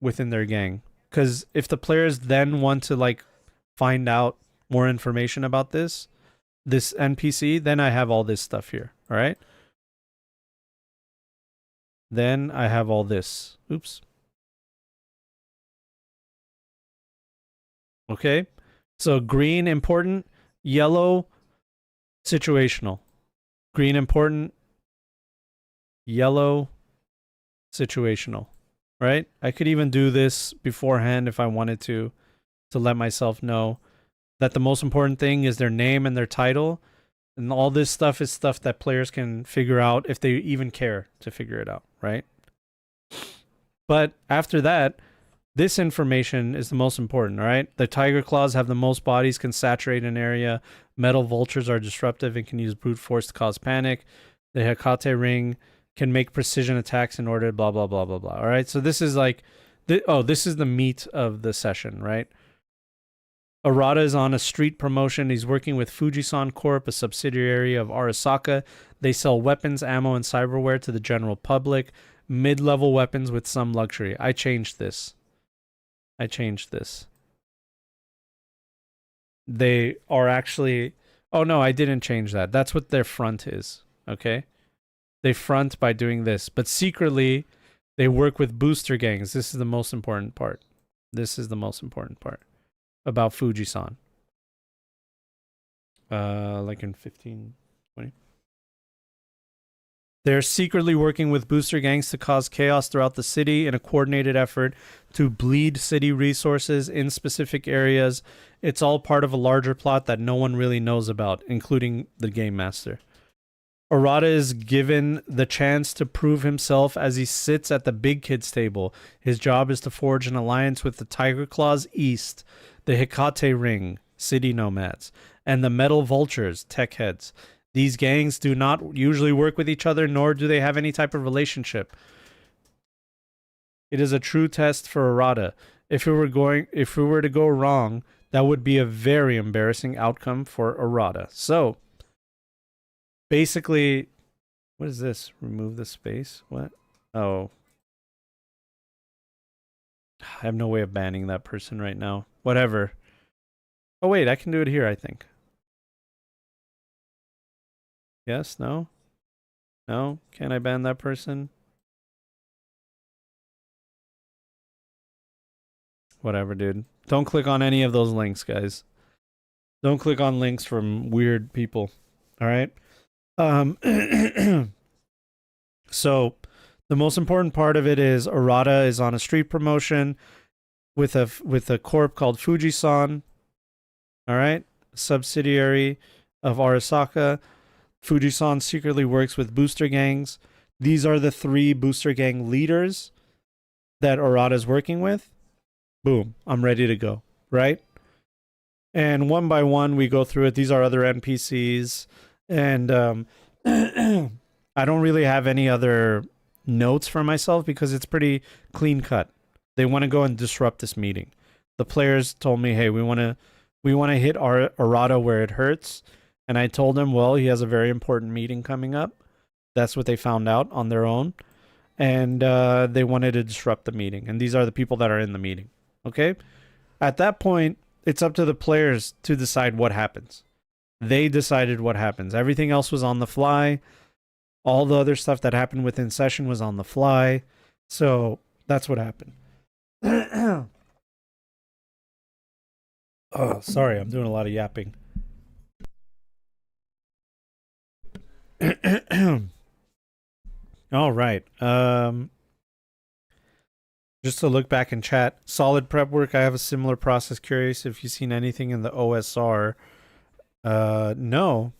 within their gang. Because if the players then want to, like, find out more information about this NPC, then I have all this stuff here. All right. Then I have all this. Oops. Okay. So green, important. Yellow, situational. Green, important. Yellow, situational. Right? I could even do this beforehand if I wanted to let myself know that the most important thing is their name and their title. And all this stuff is stuff that players can figure out if they even care to figure it out, right? But after that, this information is the most important, all right? The tiger claws have the most bodies, can saturate an area. Metal vultures are disruptive and can use brute force to cause panic. The Hecate ring can make precision attacks in order, blah, blah, blah, blah, blah. All right, so this is like, this is the meat of the session, right? Arata is on a street promotion. He's working with Fujisan Corp, a subsidiary of Arasaka. They sell weapons, ammo, and cyberware to the general public. Mid-level weapons with some luxury. I changed this. They are actually... Oh, no, I didn't change that. That's what their front is, okay? They front by doing this. But secretly, they work with booster gangs. This is the most important part. About Fujisan. Like in 15, 20. They're secretly working with booster gangs to cause chaos throughout the city in a coordinated effort to bleed city resources in specific areas. It's all part of a larger plot that no one really knows about, including the game master. Arata is given the chance to prove himself as he sits at the big kids table. His job is to forge an alliance with the Tiger Claws East, the Hecate Ring, city nomads, and the Metal Vultures, tech heads. These gangs do not usually work with each other, nor do they have any type of relationship. It is a true test for Arata. If it were to go wrong, that would be a very embarrassing outcome for Arata. So, basically, what is this? Remove the space? What? Oh. I have no way of banning that person right now. Whatever. Oh, wait, I can do it here, I think. Yes? No? No? Can I ban that person? Whatever, dude. Don't click on any of those links, guys. Don't click on links from weird people. All right? So, the most important part of it is Arata is on a street promotion with a corp called Fujisan. All right? Subsidiary of Arasaka. Fujisan secretly works with booster gangs. These are the 3 booster gang leaders that Arata is working with. Boom. I'm ready to go. Right? And one by one, we go through it. These are other NPCs. And I don't really have any other notes for myself because it's pretty clean cut. They want to go and disrupt this meeting. The players told me, hey, we want to hit Arata where it hurts. And I told them, well, he has a very important meeting coming up. That's what they found out on their own. And they wanted to disrupt the meeting. And these are the people that are in the meeting. Okay? At that point, it's up to the players to decide what happens. They decided what happens. Everything else was on the fly. All the other stuff that happened within session was on the fly. So that's what happened. Oh, sorry. I'm doing a lot of yapping. All right. Just to look back in chat, solid prep work. I have a similar process. Curious if you've seen anything in the OSR. No,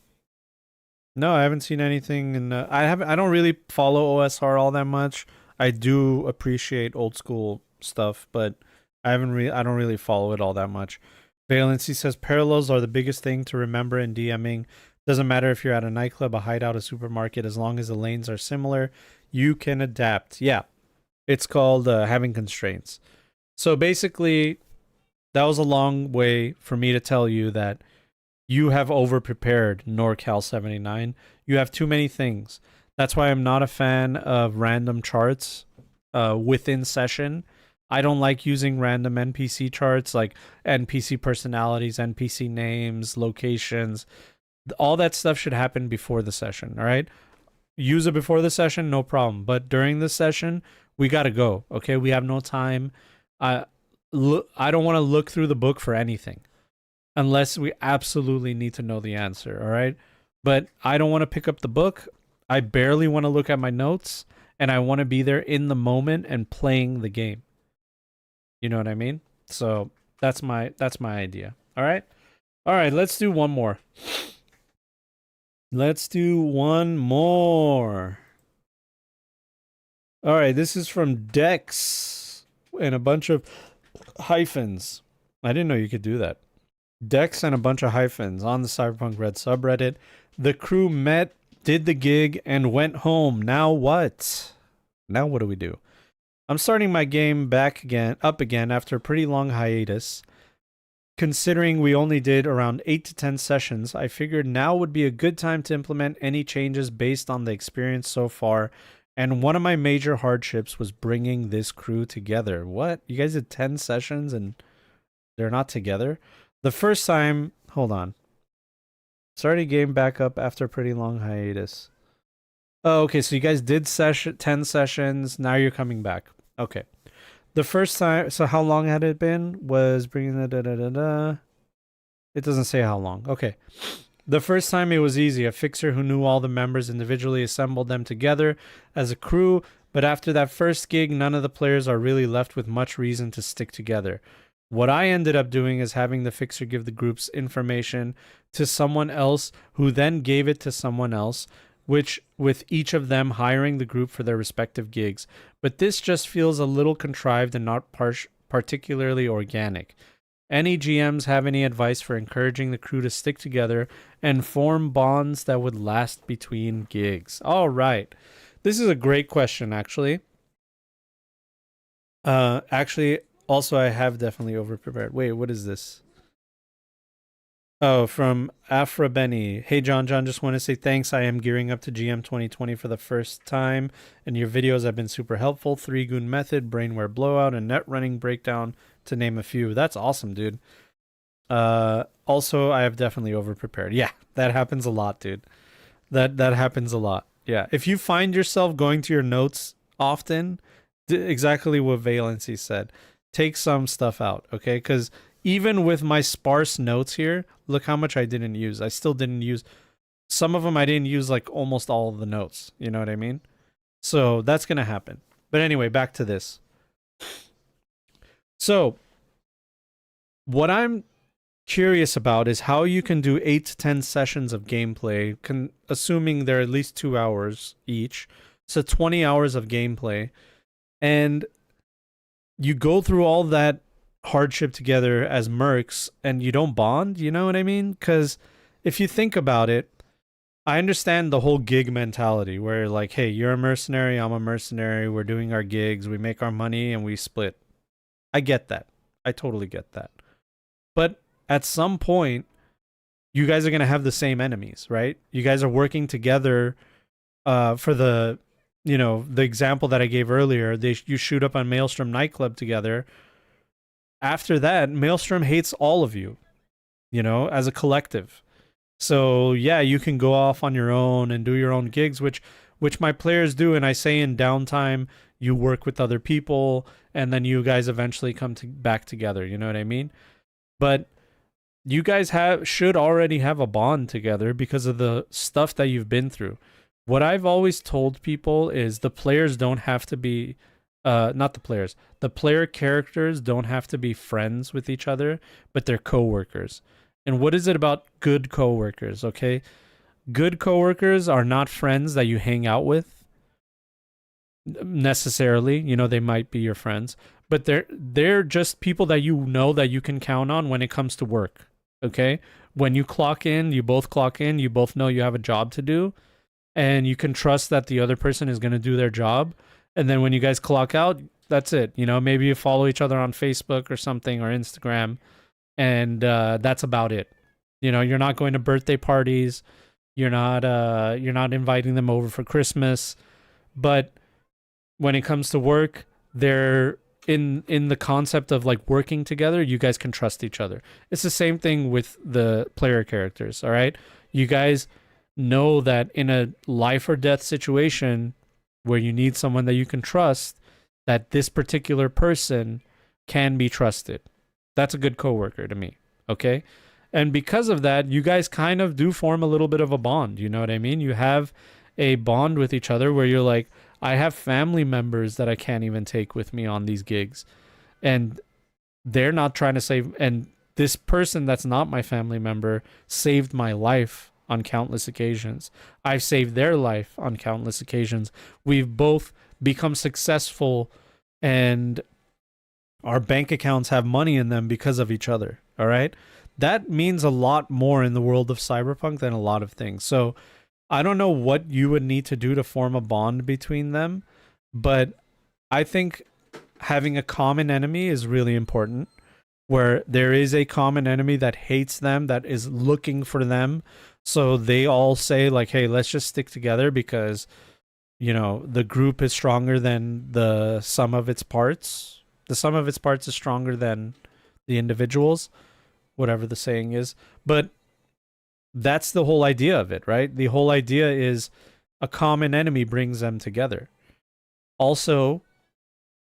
I haven't seen anything. In I don't really follow OSR all that much. I do appreciate old school stuff, but I don't really follow it all that much. Valency says parallels are the biggest thing to remember in DMing. Doesn't matter if you're at a nightclub, a hideout, a supermarket, as long as the lanes are similar, you can adapt. Yeah, it's called having constraints. So basically, that was a long way for me to tell you that you have over-prepared NorCal 79. You have too many things. That's why I'm not a fan of random charts within session. I don't like using random NPC charts like NPC personalities, NPC names, locations. All that stuff should happen before the session, all right? Use it before the session, no problem. But during the session, we got to go, okay? We have no time. I don't want to look through the book for anything unless we absolutely need to know the answer, all right? But I don't want to pick up the book. I barely want to look at my notes, and I want to be there in the moment and playing the game. You know what I mean? So that's my idea. All right? All right, let's do one more. Let's do one more. All right, this is from Dex and a bunch of hyphens. I didn't know you could do that. Dex and a bunch of hyphens on the Cyberpunk Red subreddit. The crew met, did the gig, and went home. Now what? Now what do we do? I'm starting my game up again after a pretty long hiatus. Considering we only did around 8 to 10 sessions, I figured now would be a good time to implement any changes based on the experience so far. And one of my major hardships was bringing this crew together. What? You guys did 10 sessions and they're not together? The first time... Hold on. Started game back up after a pretty long hiatus. Oh, okay, so you guys did 10 sessions. Now you're coming back. Okay. The first time... So how long had it been? Was bringing the... It doesn't say how long. Okay. The first time it was easy. A fixer who knew all the members individually assembled them together as a crew, but after that first gig, none of the players are really left with much reason to stick together. What I ended up doing is having the fixer give the group's information to someone else who then gave it to someone else, which with each of them hiring the group for their respective gigs. But this just feels a little contrived and not particularly organic. Any GMs have any advice for encouraging the crew to stick together and form bonds that would last between gigs? All right. This is a great question, actually. Also, I have definitely over-prepared. Wait, what is this? Oh, from Afra Benny. Hey, John, just want to say thanks. I am gearing up to GM 2020 for the first time, and your videos have been super helpful. 3-Goon Method, Brainware Blowout, and Net Running Breakdown, to name a few. That's awesome, dude. Also, I have definitely over-prepared. Yeah, that happens a lot, dude. That happens a lot. Yeah, if you find yourself going to your notes often, exactly what Valency said. Take some stuff out, okay? Because even with my sparse notes here, look how much I didn't use. I still didn't use... Some of them I didn't use like almost all of the notes. You know what I mean? So that's going to happen. But anyway, back to this. So what I'm curious about is how you can do 8 to 10 sessions of gameplay, assuming they're at least 2 hours each. So 20 hours of gameplay. And you go through all that hardship together as mercs and you don't bond, you know what I mean? Because if you think about it, I understand the whole gig mentality where like, hey, you're a mercenary, I'm a mercenary, we're doing our gigs, we make our money and we split. I get that. I totally get that. But at some point, you guys are going to have the same enemies, right? You guys are working together for the... You know, the example that I gave earlier, you shoot up on Maelstrom nightclub together. After that, Maelstrom hates all of you, you know, as a collective. So yeah, you can go off on your own and do your own gigs, which my players do. And I say in downtime, you work with other people and then you guys eventually come back together. You know what I mean? But you guys should already have a bond together because of the stuff that you've been through. What I've always told people is the players don't have to be, not the players, the player characters don't have to be friends with each other, but they're coworkers. And what is it about good coworkers, okay? Good coworkers are not friends that you hang out with necessarily. You know, they might be your friends, but they're just people that you know that you can count on when it comes to work, okay? When you clock in, you both clock in, you both know you have a job to do. And you can trust that the other person is going to do their job. And then when you guys clock out, that's it. You know, maybe you follow each other on Facebook or something or Instagram. And that's about it. You know, you're not going to birthday parties. You're not inviting them over for Christmas. But when it comes to work, they're in the concept of like working together, you guys can trust each other. It's the same thing with the player characters, all right? You guys know that in a life or death situation where you need someone that you can trust, that this particular person can be trusted. That's a good coworker to me, okay? And because of that, you guys kind of do form a little bit of a bond, you know what I mean? You have a bond with each other where you're like, I have family members that I can't even take with me on these gigs. And they're not trying to save, and this person that's not my family member saved my life on countless occasions. I've saved their life on countless occasions. We've both become successful, and our bank accounts have money in them because of each other. All right. That means a lot more in the world of cyberpunk than a lot of things. So I don't know what you would need to do to form a bond between them, but I think having a common enemy is really important, where there is a common enemy that hates them, that is looking for them. So they all say like, hey, let's just stick together because, you know, the group is stronger than the sum of its parts. The sum of its parts is stronger than the individuals, whatever the saying is. But that's the whole idea of it, right? The whole idea is a common enemy brings them together. Also,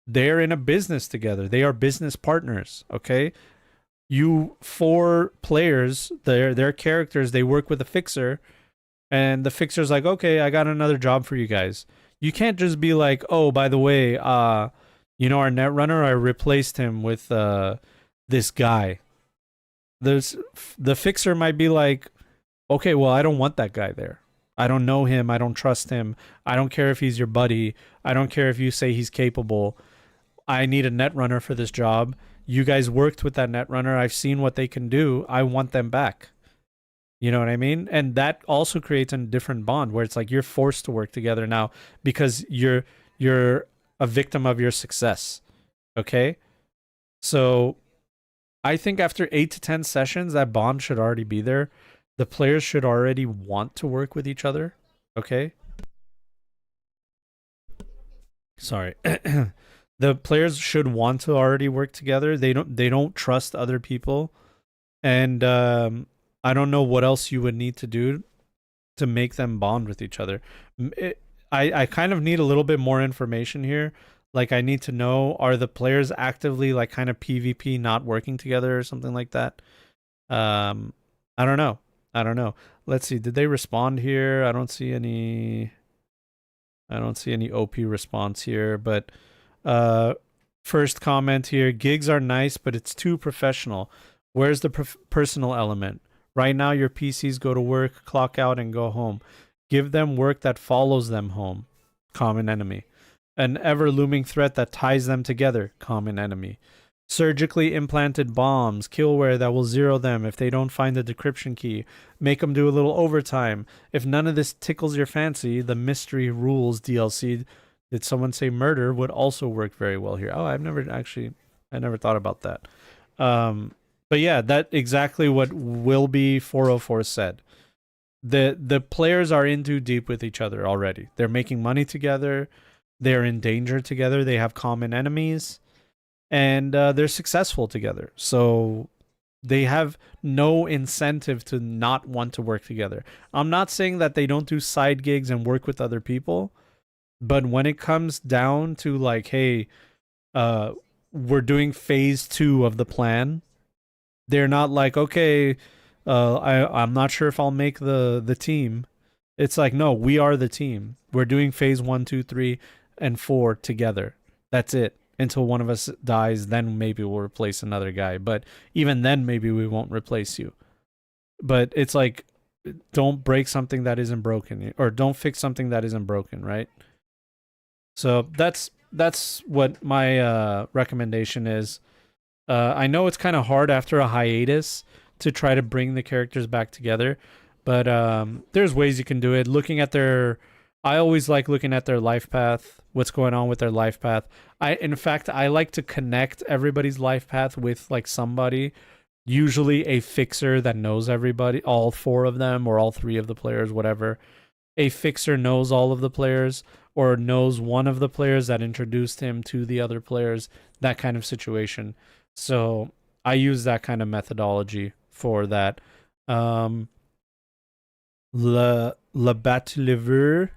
they're in a business together. They are business partners, okay? You four players, their characters, they work with a fixer, and the fixer's like, okay, I got another job for you guys. You can't just be like, oh, by the way, you know, our netrunner, I replaced him with this guy. The fixer might be like, okay, well, I don't want that guy there. I don't know him. I don't trust him. I don't care if he's your buddy. I don't care if you say he's capable. I need a netrunner for this job. You guys worked with that netrunner. I've seen what they can do. I want them back. You know what I mean? And that also creates a different bond where it's like you're forced to work together now because you're a victim of your success. Okay? So I think after 8 to 10 sessions, that bond should already be there. The players should already want to work with each other. Okay? Sorry. The players should want to already work together. They don't trust other people. And I don't know what else you would need to do to make them bond with each other. I kind of need a little bit more information here. Like, I need to know, are the players actively, like, kind of PvP not working together or something like that? I don't know. Let's see. Did they respond here? I don't see any OP response here, but first comment here, gigs are nice, but it's too professional. Where's the personal element? Right now, your PCs go to work, clock out, and go home. Give them work that follows them home. Common enemy. An ever-looming threat that ties them together. Common enemy. Surgically implanted bombs, killware that will zero them if they don't find the decryption key. Make them do a little overtime. If none of this tickles your fancy, the Mystery Rules DLC, did someone say murder, would also work very well here. Oh, I never thought about that. But yeah, that exactly what Will Be 404 said. The players are in too deep with each other already. They're making money together. They're in danger together. They have common enemies. And they're successful together. So they have no incentive to not want to work together. I'm not saying that they don't do side gigs and work with other people. But when it comes down to like, hey, we're doing phase 2 of the plan, they're not like, okay, I'm not sure if I'll make the team. It's like, no, we are the team. We're doing phase 1, 2, 3, and 4 together. That's it. Until one of us dies, then maybe we'll replace another guy. But even then, maybe we won't replace you. But it's like, don't break something that isn't broken, or don't fix something that isn't broken, right? So that's what my recommendation is. I know it's kind of hard after a hiatus to try to bring the characters back together, but there's ways you can do it. I always like looking at their life path, what's going on with their life path. In fact, I like to connect everybody's life path with like somebody, usually a fixer that knows everybody, all 4 of them or all 3 of the players, whatever. A fixer knows all of the players, or knows one of the players that introduced him to the other players, that kind of situation. So I use that kind of methodology for that. Le Bateliver.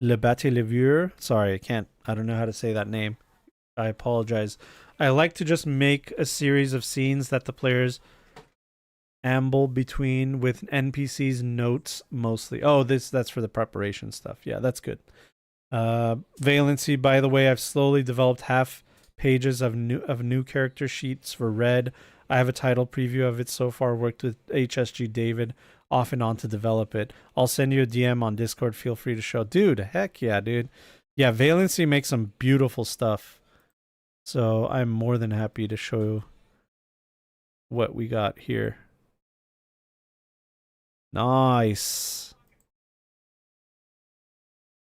Le Bateliver. Sorry, I don't know how to say that name. I apologize. I like to just make a series of scenes that the players amble between with NPCs notes mostly. Oh, that's for the preparation stuff. Yeah, that's good. Valency, by the way, I've slowly developed half pages of new character sheets for Red. I have a title preview of it so far. Worked with HSG David off and on to develop it. I'll send you a DM on Discord. Feel free to show. Dude, heck yeah, dude. Yeah, Valency makes some beautiful stuff. So I'm more than happy to show what we got here. Nice.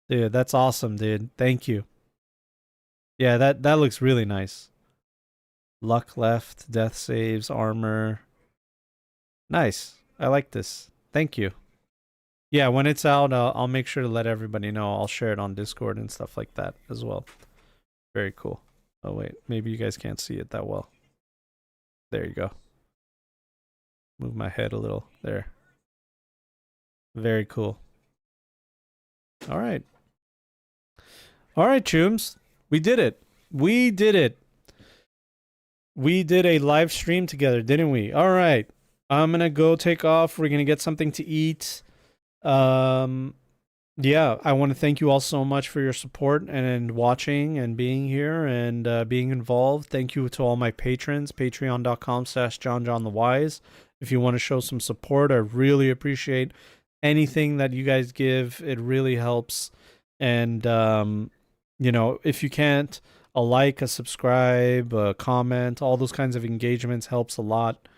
Dude, that's awesome, dude. Thank you. Yeah, that looks really nice. Luck left, death saves, armor. Nice. I like this. Thank you. Yeah, when it's out, I'll make sure to let everybody know. I'll share it on Discord and stuff like that as well. Very cool. Oh, wait. Maybe you guys can't see it that well. There you go. Move my head a little. There. Very cool. All right. All right, Chooms. We did it. We did it. We did a live stream together, didn't we? All right. I'm going to go take off. We're going to get something to eat. Yeah, I want to thank you all so much for your support and watching and being here and being involved. Thank you to all my patrons, patreon.com/JohnJohnTheWise. If you want to show some support, I really appreciate anything that you guys give. It really helps. And, you know, if you can't, a like, a subscribe, a comment, all those kinds of engagements helps a lot.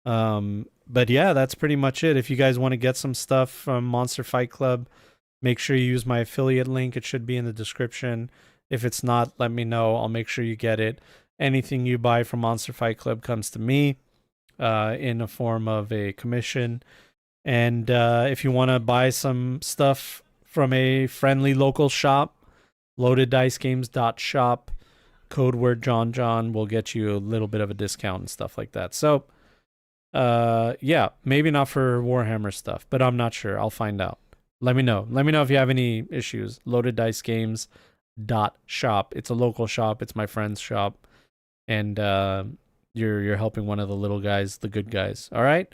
But yeah, that's pretty much it. If you guys want to get some stuff from Monster Fight Club, make sure you use my affiliate link. It should be in the description. If it's not, let me know. I'll make sure you get it. Anything you buy from Monster Fight Club comes to me in a form of a commission. And if you want to buy some stuff from a friendly local shop, loadeddicegames.shop, code word John will get you a little bit of a discount and stuff like that. So yeah, maybe not for Warhammer stuff, but I'm not sure. I'll find out. Let me know. Let me know if you have any issues. loadeddicegames.shop. It's a local shop. It's my friend's shop. And you're helping one of the little guys, the good guys. All right?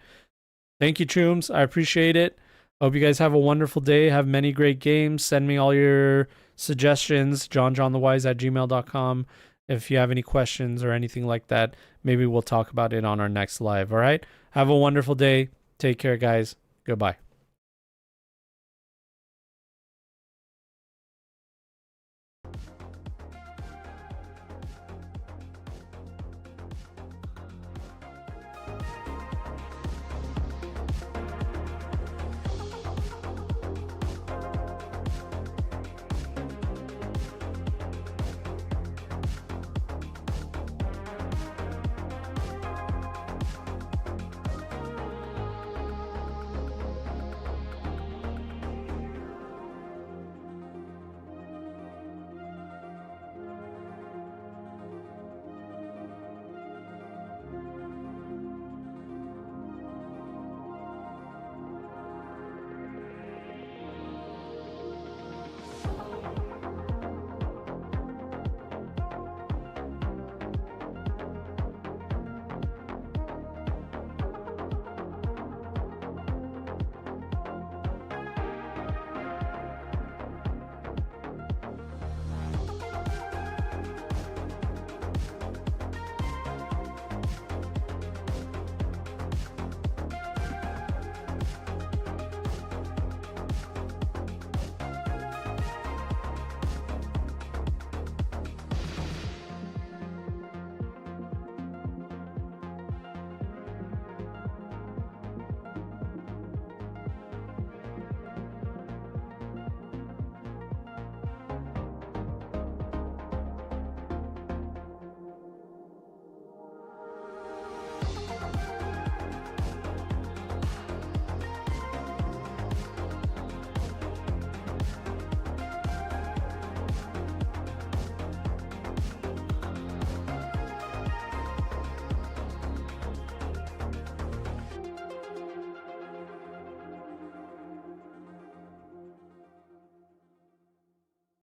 Thank you, Chooms. I appreciate it. Hope you guys have a wonderful day. Have many great games. Send me all your suggestions, johnjohnthewise@gmail.com. If you have any questions or anything like that, maybe we'll talk about it on our next live. All right? Have a wonderful day. Take care, guys. Goodbye.